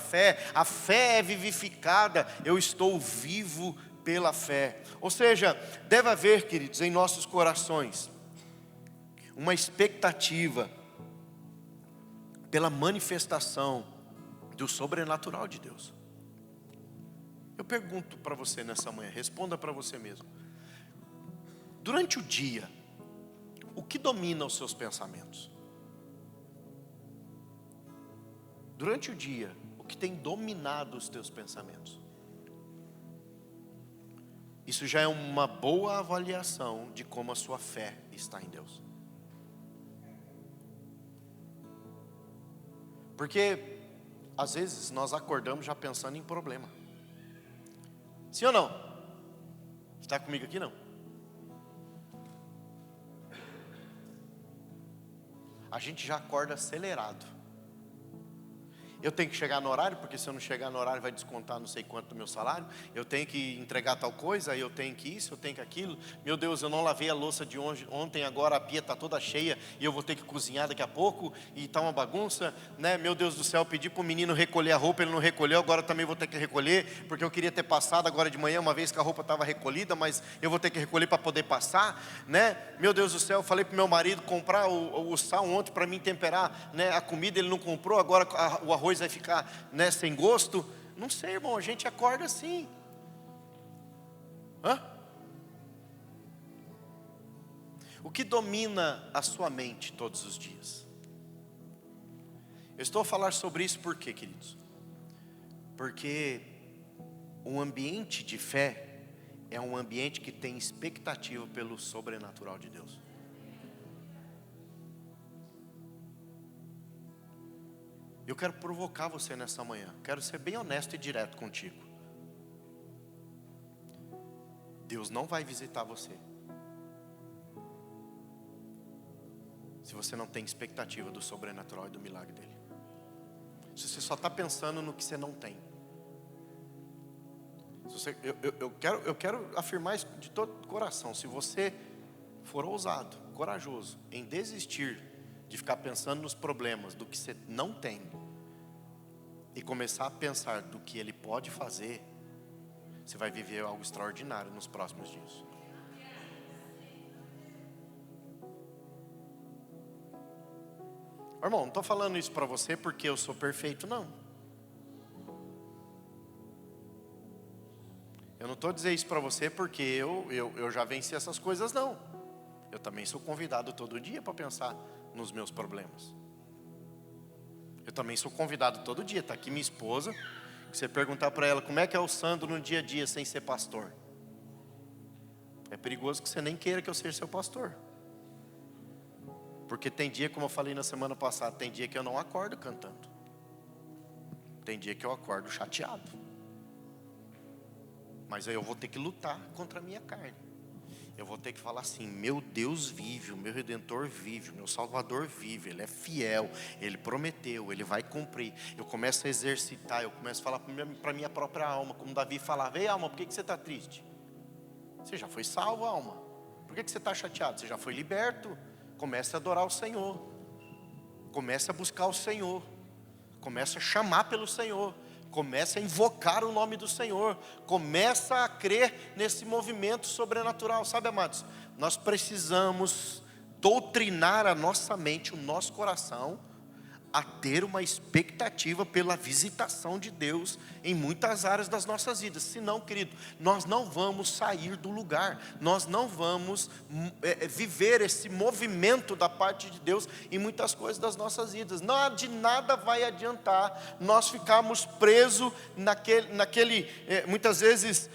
a fé é vivificada, eu estou vivo pela fé. Ou seja, deve haver, queridos, em nossos corações, uma expectativa pela manifestação do sobrenatural de Deus. Eu pergunto para você nessa manhã, responda para você mesmo. Durante o dia, o que domina os seus pensamentos? Durante o dia, o que tem dominado os teus pensamentos? Isso já é uma boa avaliação de como a sua fé está em Deus. Porque, às vezes, nós acordamos já pensando em problema. Sim ou não? Está comigo aqui não? A gente já acorda acelerado. Eu tenho que chegar no horário, porque se eu não chegar no horário vai descontar não sei quanto do meu salário. Eu tenho que entregar tal coisa, eu tenho que isso, eu tenho que aquilo. Meu Deus, eu não lavei a louça de ontem, agora a pia está toda cheia e eu vou ter que cozinhar daqui a pouco e está uma bagunça, né? Meu Deus do céu, pedi para o menino recolher a roupa, ele não recolheu, agora também vou ter que recolher, porque eu queria ter passado agora de manhã, uma vez que a roupa estava recolhida, mas eu vou ter que recolher para poder passar, né? Meu Deus do céu, eu falei para o meu marido comprar o sal ontem para mim temperar, né, a comida, ele não comprou, agora o arroz vai ficar, né, sem gosto. Não sei, irmão, a gente acorda assim. O que domina a sua mente todos os dias? Eu estou a falar sobre isso por quê, queridos? Porque um ambiente de fé é um ambiente que tem expectativa pelo sobrenatural de Deus. Eu quero provocar você nessa manhã. Quero ser bem honesto e direto contigo. Deus não vai visitar você se você não tem expectativa do sobrenatural e do milagre dele. Se você só está pensando no que você não tem. Eu quero afirmar isso de todo o coração. Se você for ousado, corajoso em desistir de ficar pensando nos problemas do que você não tem e começar a pensar do que ele pode fazer, você vai viver algo extraordinário nos próximos dias. Irmão, não estou falando isso para você porque eu sou perfeito, não. Eu não estou dizendo isso para você porque eu já venci essas coisas, não. Eu também sou convidado todo dia para pensar nos meus problemas. Eu também sou convidado todo dia. Está aqui minha esposa. Se você perguntar para ela como é que é o Sandro no dia a dia sem ser pastor, é perigoso que você nem queira que eu seja seu pastor. Porque tem dia, como eu falei na semana passada, tem dia que eu não acordo cantando. Tem dia que eu acordo chateado. Mas aí eu vou ter que lutar contra a minha carne. Eu vou ter que falar assim: meu Deus vive, o meu Redentor vive, o meu Salvador vive, Ele é fiel, Ele prometeu, Ele vai cumprir. Eu começo a exercitar, eu começo a falar para a minha própria alma, como Davi falava: ei alma, por que você está triste? Você já foi salvo, alma. Por que você está chateado? Você já foi liberto. Comece a adorar o Senhor. Comece a buscar o Senhor. Comece a chamar pelo Senhor. Comece a invocar o nome do Senhor. Comece a crer nesse movimento sobrenatural. Sabe, amados, nós precisamos doutrinar a nossa mente, o nosso coração, a ter uma expectativa pela visitação de Deus em muitas áreas das nossas vidas. Senão, querido, nós não vamos sair do lugar, nós não vamos viver esse movimento da parte de Deus em muitas coisas das nossas vidas. Não, de nada vai adiantar nós ficarmos presos muitas vezes,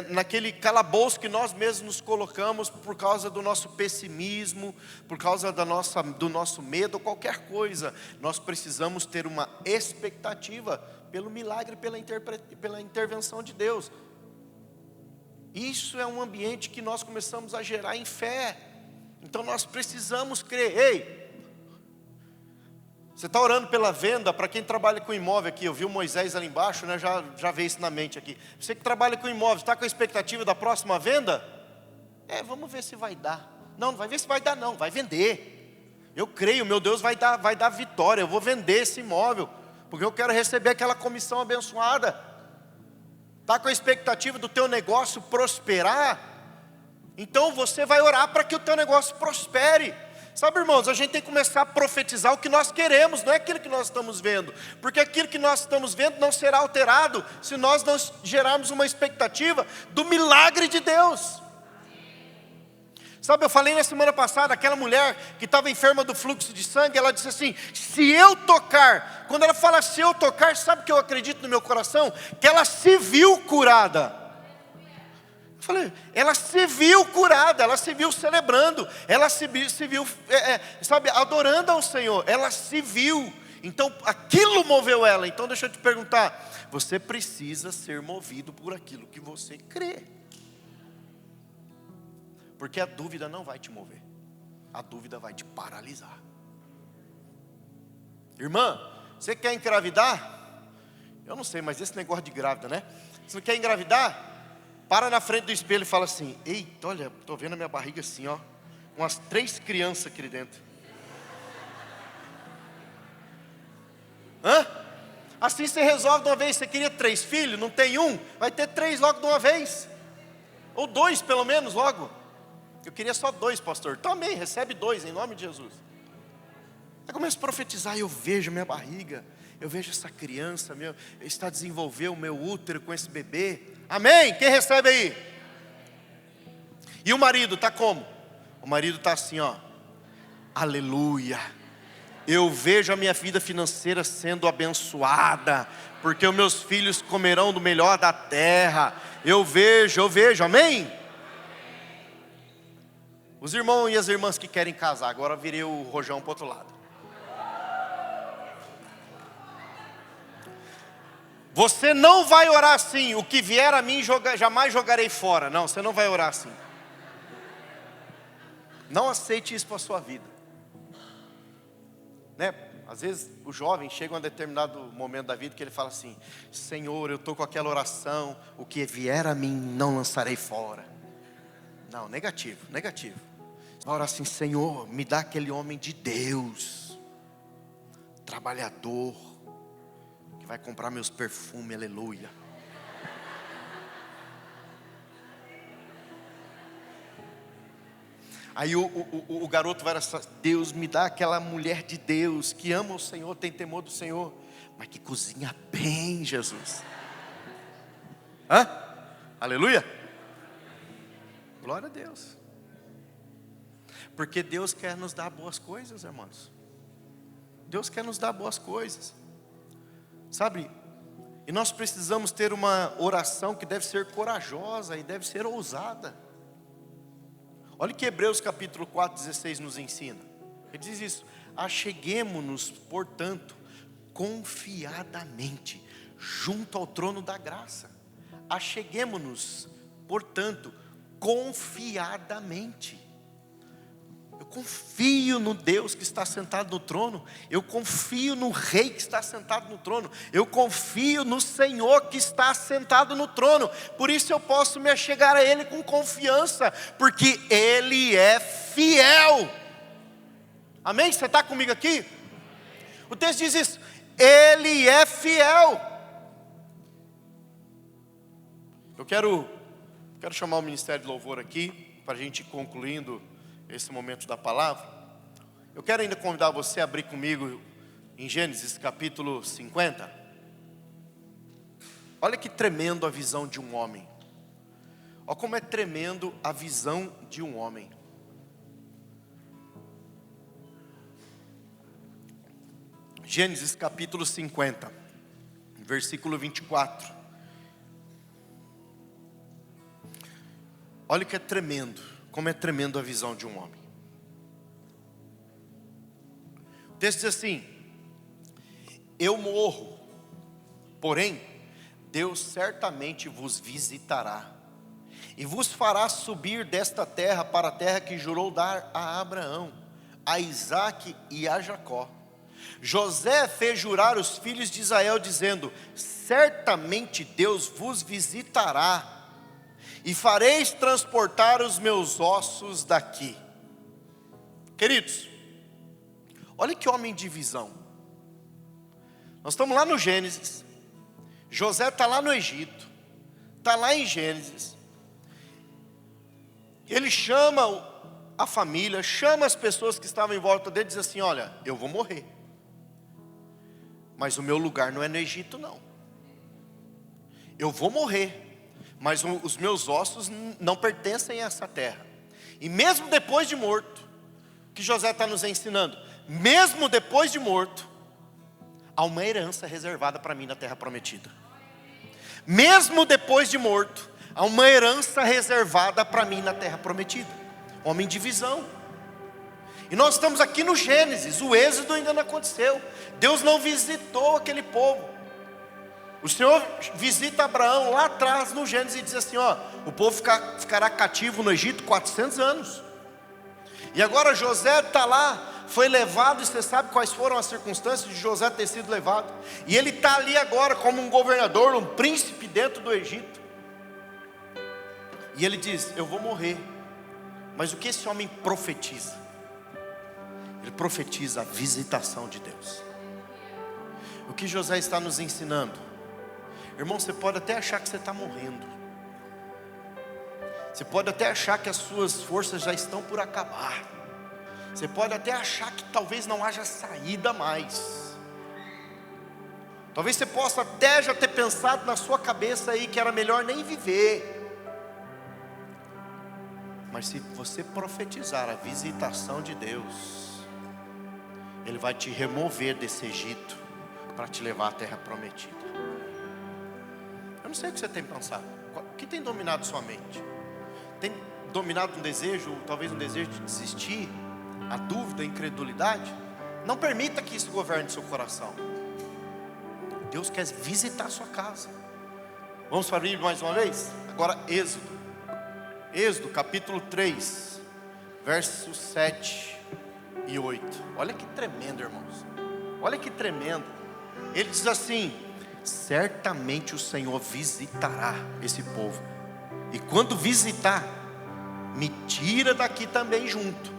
naquele calabouço que nós mesmos nos colocamos por causa do nosso pessimismo, por causa do nosso medo, ou qualquer coisa. Nós precisamos ter uma expectativa pelo milagre, pela intervenção de Deus. Isso é um ambiente que nós começamos a gerar em fé. Então nós precisamos crer. Ei, você está orando pela venda? Para quem trabalha com imóvel aqui, eu vi o Moisés ali embaixo, né? Já veio isso na mente aqui. Você que trabalha com imóvel, está com a expectativa da próxima venda? Vamos ver se vai dar. Não vai ver se vai dar não, vai vender. Eu creio, meu Deus vai dar vitória, eu vou vender esse imóvel, porque eu quero receber aquela comissão abençoada. Está com a expectativa do teu negócio prosperar? Então você vai orar para que o teu negócio prospere. Sabe, irmãos, a gente tem que começar a profetizar o que nós queremos, não é aquilo que nós estamos vendo. Porque aquilo que nós estamos vendo não será alterado se nós não gerarmos uma expectativa do milagre de Deus. Sabe, eu falei na semana passada, aquela mulher que estava enferma do fluxo de sangue, ela disse assim, se eu tocar, quando ela fala se eu tocar, sabe o que eu acredito no meu coração? Que ela se viu curada. Eu falei, ela se viu curada, ela se viu celebrando, ela se viu sabe, adorando ao Senhor, ela se viu. Então aquilo moveu ela. Então deixa eu te perguntar, você precisa ser movido por aquilo que você crê. Porque a dúvida não vai te mover, a dúvida vai te paralisar. Irmã, você quer engravidar? Eu não sei, mas esse negócio de grávida, né? Você não quer engravidar? Para na frente do espelho e fala assim, eita, olha, estou vendo a minha barriga assim, ó, umas 3 crianças aqui dentro. Assim você resolve de uma vez. Você queria 3 filhos, não tem um, vai ter 3 logo de uma vez, ou 2 pelo menos logo. Eu queria só 2, pastor. Também, recebe 2 em nome de Jesus. Aí começo a profetizar, eu vejo minha barriga, eu vejo essa criança, está desenvolvendo o meu útero com esse bebê. Amém? Quem recebe aí? E o marido está como? O marido está assim, ó. Aleluia. Eu vejo a minha vida financeira sendo abençoada, porque os meus filhos comerão do melhor da terra. Eu vejo, amém? Os irmãos e as irmãs que querem casar, agora virei o rojão para o outro lado. Você não vai orar assim, o que vier a mim jamais jogarei fora. Não, você não vai orar assim. Não aceite isso para a sua vida. Né? Às vezes o jovem chega a um determinado momento da vida que ele fala assim, Senhor, eu estou com aquela oração, o que vier a mim não lançarei fora. Não, negativo. Vai orar assim, Senhor, me dá aquele homem de Deus, trabalhador, que vai comprar meus perfumes, aleluia. Aí o garoto vai assim, Deus, me dá aquela mulher de Deus, que ama o Senhor, tem temor do Senhor, mas que cozinha bem, Jesus. Aleluia. Glória a Deus. Porque Deus quer nos dar boas coisas, irmãos. Deus quer nos dar boas coisas. Sabe? E nós precisamos ter uma oração que deve ser corajosa e deve ser ousada. Olha o que Hebreus capítulo 4:16 nos ensina. Ele diz isso: acheguemo-nos, portanto, confiadamente junto ao trono da graça. Acheguemo-nos, portanto, confiadamente. Eu confio no Deus que está sentado no trono. Eu confio no Rei que está sentado no trono. Eu confio no Senhor que está sentado no trono. Por isso eu posso me achegar a Ele com confiança, porque Ele é fiel. Amém? Você está comigo aqui? O texto diz isso: Ele é fiel. Eu quero chamar o Ministério de Louvor aqui, para a gente ir concluindo esse momento da palavra. Eu quero ainda convidar você a abrir comigo em Gênesis capítulo 50. Olha que tremendo a visão de um homem. Olha como é tremendo a visão de um homem. Gênesis capítulo 50, versículo 24. Olha o que é tremendo, como é tremendo a visão de um homem. O texto diz assim: eu morro, porém Deus certamente vos visitará e vos fará subir desta terra para a terra que jurou dar a Abraão, a Isaque e a Jacó. José fez jurar os filhos de Israel, dizendo: certamente Deus vos visitará, e fareis transportar os meus ossos daqui. Queridos, olha que homem de visão. Nós estamos lá no Gênesis, José está lá no Egito, está lá em Gênesis. Ele chama a família, chama as pessoas que estavam em volta dele e diz assim: olha, eu vou morrer, mas o meu lugar não é no Egito não. Eu vou morrer, mas os meus ossos não pertencem a essa terra. E mesmo depois de morto, o que José está nos ensinando, mesmo depois de morto, há uma herança reservada para mim na terra prometida. Mesmo depois de morto, há uma herança reservada para mim na terra prometida. Homem de visão. E nós estamos aqui no Gênesis, o êxodo ainda não aconteceu. Deus não visitou aquele povo. O Senhor visita Abraão lá atrás no Gênesis e diz assim: ó, o povo ficará cativo no Egito 400 anos. E agora José está lá, foi levado, e você sabe quais foram as circunstâncias de José ter sido levado. E ele está ali agora como um governador, um príncipe dentro do Egito. E ele diz: eu vou morrer. Mas o que esse homem profetiza? Ele profetiza a visitação de Deus. O que José está nos ensinando? Irmão, você pode até achar que você está morrendo. Você pode até achar que as suas forças já estão por acabar. Você pode até achar que talvez não haja saída mais. Talvez você possa até já ter pensado na sua cabeça aí que era melhor nem viver. Mas se você profetizar a visitação de Deus, Ele vai te remover desse Egito para te levar à terra prometida. Eu não sei o que você tem pensado. O que tem dominado sua mente? Tem dominado um desejo, talvez um desejo de desistir? A dúvida, a incredulidade? Não permita que isso governe seu coração. Deus quer visitar a sua casa. Vamos para a Bíblia mais uma vez? Agora Êxodo. Êxodo capítulo 3, versos 7 e 8. Olha que tremendo, irmãos. Olha que tremendo. Ele diz assim: certamente o Senhor visitará esse povo. E quando visitar, me tira daqui também junto.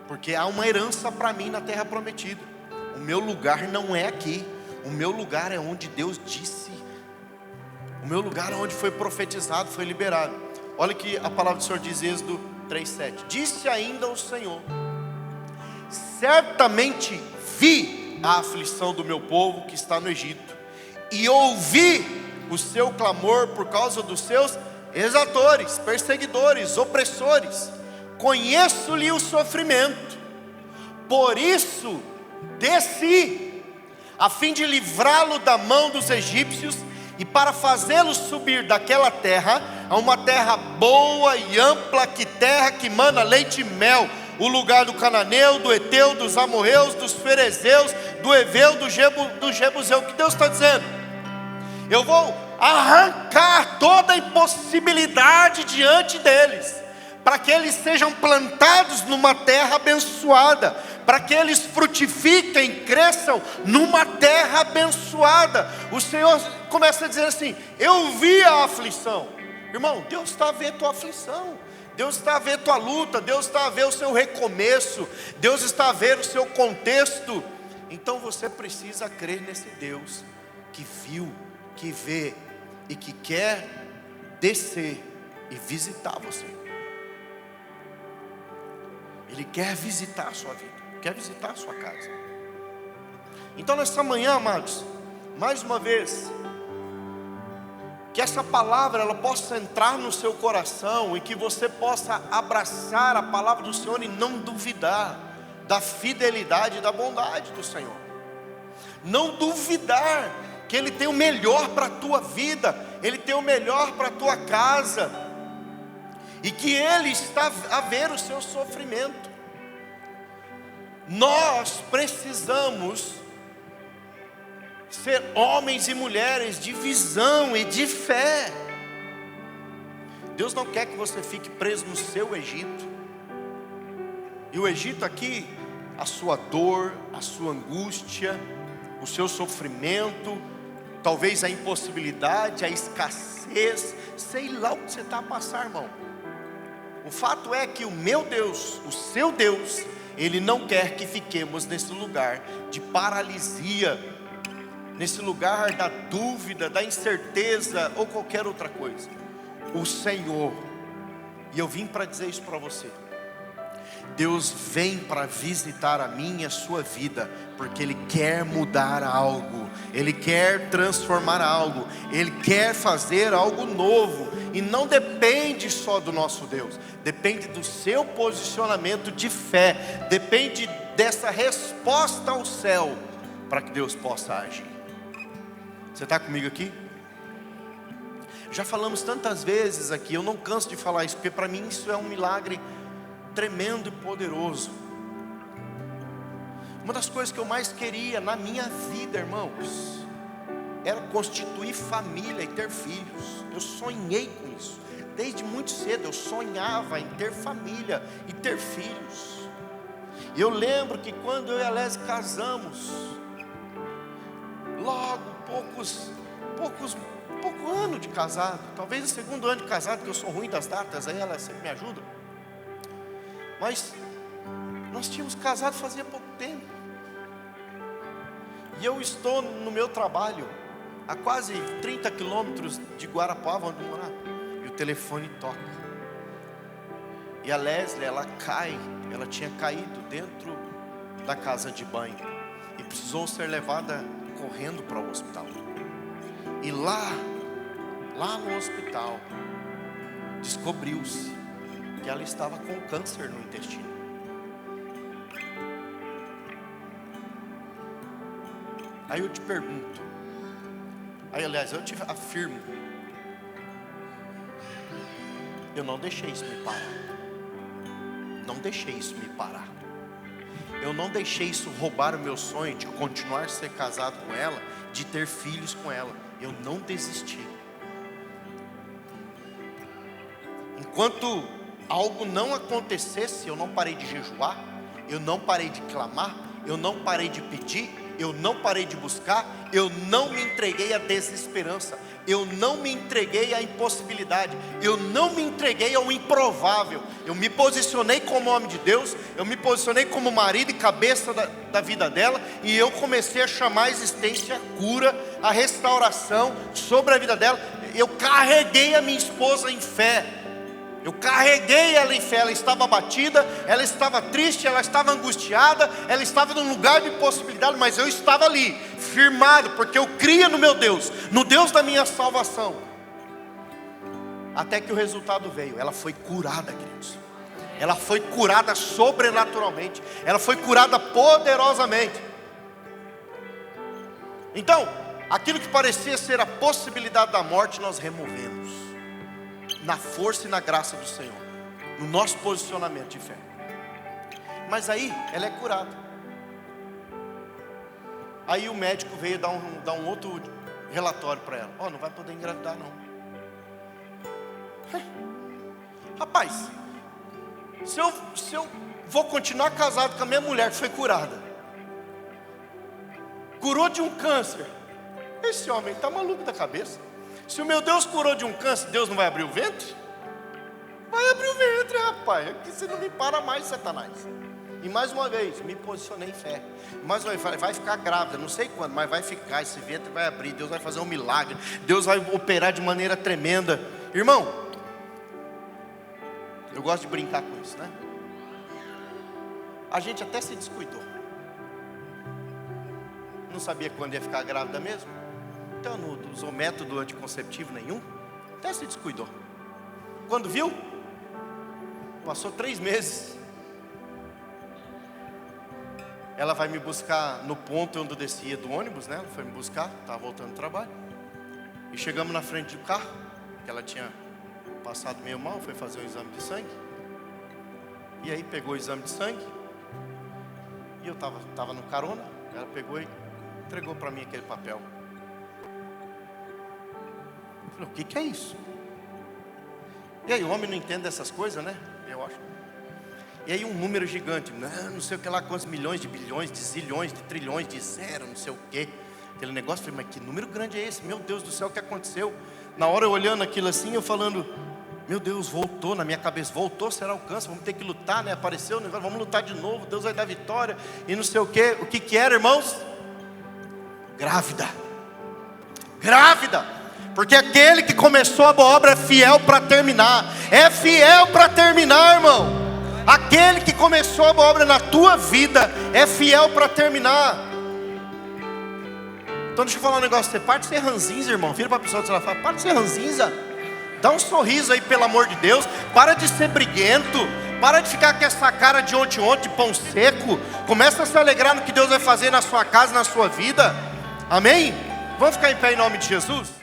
Porque há uma herança para mim na terra prometida. O meu lugar não é aqui. O meu lugar é onde Deus disse. O meu lugar é onde foi profetizado, foi liberado. Olha que a palavra do Senhor diz, Êxodo 3:7. Disse ainda o Senhor: certamente vi a aflição do meu povo que está no Egito, e ouvi o seu clamor por causa dos seus exatores, perseguidores, opressores. Conheço-lhe o sofrimento, por isso desci, a fim de livrá-lo da mão dos egípcios, e para fazê-lo subir daquela terra a uma terra boa e ampla, que terra que mana leite e mel, o lugar do cananeu, do eteu, dos amorreus, dos ferezeus, do eveu, do jebuseu. O que Deus está dizendo? Eu vou arrancar toda a impossibilidade diante deles, para que eles sejam plantados numa terra abençoada, para que eles frutifiquem, cresçam numa terra abençoada. O Senhor começa a dizer assim: eu vi a aflição. Irmão, Deus está a ver a tua aflição, Deus está a ver a tua luta, Deus está a ver o seu recomeço, Deus está a ver o seu contexto. Então você precisa crer nesse Deus que viu, que vê e que quer descer e visitar você. Ele quer visitar a sua vida, quer visitar a sua casa. Então nessa manhã, amados, mais uma vez, que essa palavra ela possa entrar no seu coração e que você possa abraçar a palavra do Senhor e não duvidar da fidelidade e da bondade do Senhor. Não duvidar que Ele tem o melhor para a tua vida, Ele tem o melhor para a tua casa, e que Ele está a ver o seu sofrimento. Nós precisamos ser homens e mulheres de visão e de fé. Deus não quer que você fique preso no seu Egito. E o Egito aqui, a sua dor, a sua angústia, o seu sofrimento, talvez a impossibilidade, a escassez, sei lá o que você está a passar, irmão. O fato é que o meu Deus, o seu Deus, Ele não quer que fiquemos nesse lugar de paralisia, nesse lugar da dúvida, da incerteza ou qualquer outra coisa. O Senhor, e eu vim para dizer isso para você, Deus vem para visitar a minha e a sua vida, porque Ele quer mudar algo, Ele quer transformar algo, Ele quer fazer algo novo, e não depende só do nosso Deus, depende do seu posicionamento de fé, depende dessa resposta ao céu, para que Deus possa agir. Você está comigo aqui? Já falamos tantas vezes aqui, eu não canso de falar isso, porque para mim isso é um milagre tremendo e poderoso. Uma das coisas que eu mais queria na minha vida, irmãos, era constituir família e ter filhos. Eu sonhei com isso, desde muito cedo eu sonhava em ter família e ter filhos. E eu lembro que quando eu e a Lésia casamos, logo pouco ano de casado, talvez o segundo ano de casado, que eu sou ruim das datas, aí ela sempre me ajuda. Mas nós tínhamos casado fazia pouco tempo. E eu estou no meu trabalho, a quase 30 quilômetros de Guarapuava, onde eu morava. E o telefone toca. E a Leslie, ela cai, ela tinha caído dentro da casa de banho. E precisou ser levada correndo para o hospital. E lá no hospital, descobriu-se que ela estava com câncer no intestino. Aí eu te pergunto, aí aliás eu te afirmo, eu não deixei isso me parar. Não deixei isso me parar. Eu não deixei isso roubar o meu sonho de continuar a ser casado com ela, de ter filhos com ela. Eu não desisti. Enquanto algo não acontecesse, eu não parei de jejuar, eu não parei de clamar, eu não parei de pedir, eu não parei de buscar, eu não me entreguei à desesperança, eu não me entreguei à impossibilidade, eu não me entreguei ao improvável. Eu me posicionei como homem de Deus, eu me posicionei como marido e cabeça da vida dela, e eu comecei a chamar a existência, a cura, a restauração sobre a vida dela. Eu carreguei a minha esposa em fé. Eu carreguei ela em fé. Ela estava abatida, ela estava triste, ela estava angustiada, ela estava num lugar de impossibilidade, mas eu estava ali, firmado, porque eu cria no meu Deus, no Deus da minha salvação. Até que o resultado veio. Ela foi curada, queridos. Ela foi curada sobrenaturalmente, ela foi curada poderosamente. Então, aquilo que parecia ser a possibilidade da morte, nós removemos na força e na graça do Senhor, no nosso posicionamento de fé. Mas aí ela é curada. Aí o médico veio dar um outro relatório para ela. Não vai poder engravidar não. Rapaz, se eu vou continuar casado com a minha mulher que foi curada, curou de um câncer, esse homem está maluco da cabeça. Se o meu Deus curou de um câncer, Deus não vai abrir o ventre? Vai abrir o ventre, rapaz. Aqui você não me para mais, Satanás. E mais uma vez, me posicionei em fé. Mais uma vez, vai ficar grávida, não sei quando, mas vai ficar, esse ventre vai abrir. Deus vai fazer um milagre, Deus vai operar de maneira tremenda. Irmão, eu gosto de brincar com isso, né? A gente até se descuidou. não sabia quando ia ficar grávida mesmo. Então não usou método anticonceptivo nenhum. Até se descuidou. Quando viu, passou 3 meses. Ela vai me buscar no ponto onde eu descia do ônibus, né? Ela foi me buscar, estava voltando do trabalho. E chegamos na frente do carro, que ela tinha passado meio mal, foi fazer um exame de sangue. E aí pegou o exame de sangue. E eu estava no carona. Ela pegou e entregou para mim aquele papel. Eu falei, o que é isso? E aí o homem não entende dessas coisas, né? Eu acho. E aí um número gigante, não sei o que lá, quantos milhões de bilhões, de zilhões, de trilhões, de zero, não sei o que. Aquele negócio, eu falei, mas que número grande é esse? Meu Deus do céu, o que aconteceu? Na hora eu olhando aquilo assim, eu falando, meu Deus, voltou na minha cabeça, voltou, será o câncer? Vamos ter que lutar, né? Apareceu o negócio, vamos lutar de novo, Deus vai dar vitória, e não sei o que. O que era, irmãos? Grávida. Grávida. Porque aquele que começou a boa obra é fiel para terminar. É fiel para terminar, irmão. Aquele que começou a boa obra na tua vida é fiel para terminar. Então deixa eu falar um negócio. Você para de ser ranzinza, irmão. Vira para a pessoa que você fala, para de ser ranzinza. Dá um sorriso aí, pelo amor de Deus. Para de ser briguento. Para de ficar com essa cara de ontem, de pão seco. Começa a se alegrar no que Deus vai fazer na sua casa, na sua vida. Amém? Vamos ficar em pé em nome de Jesus?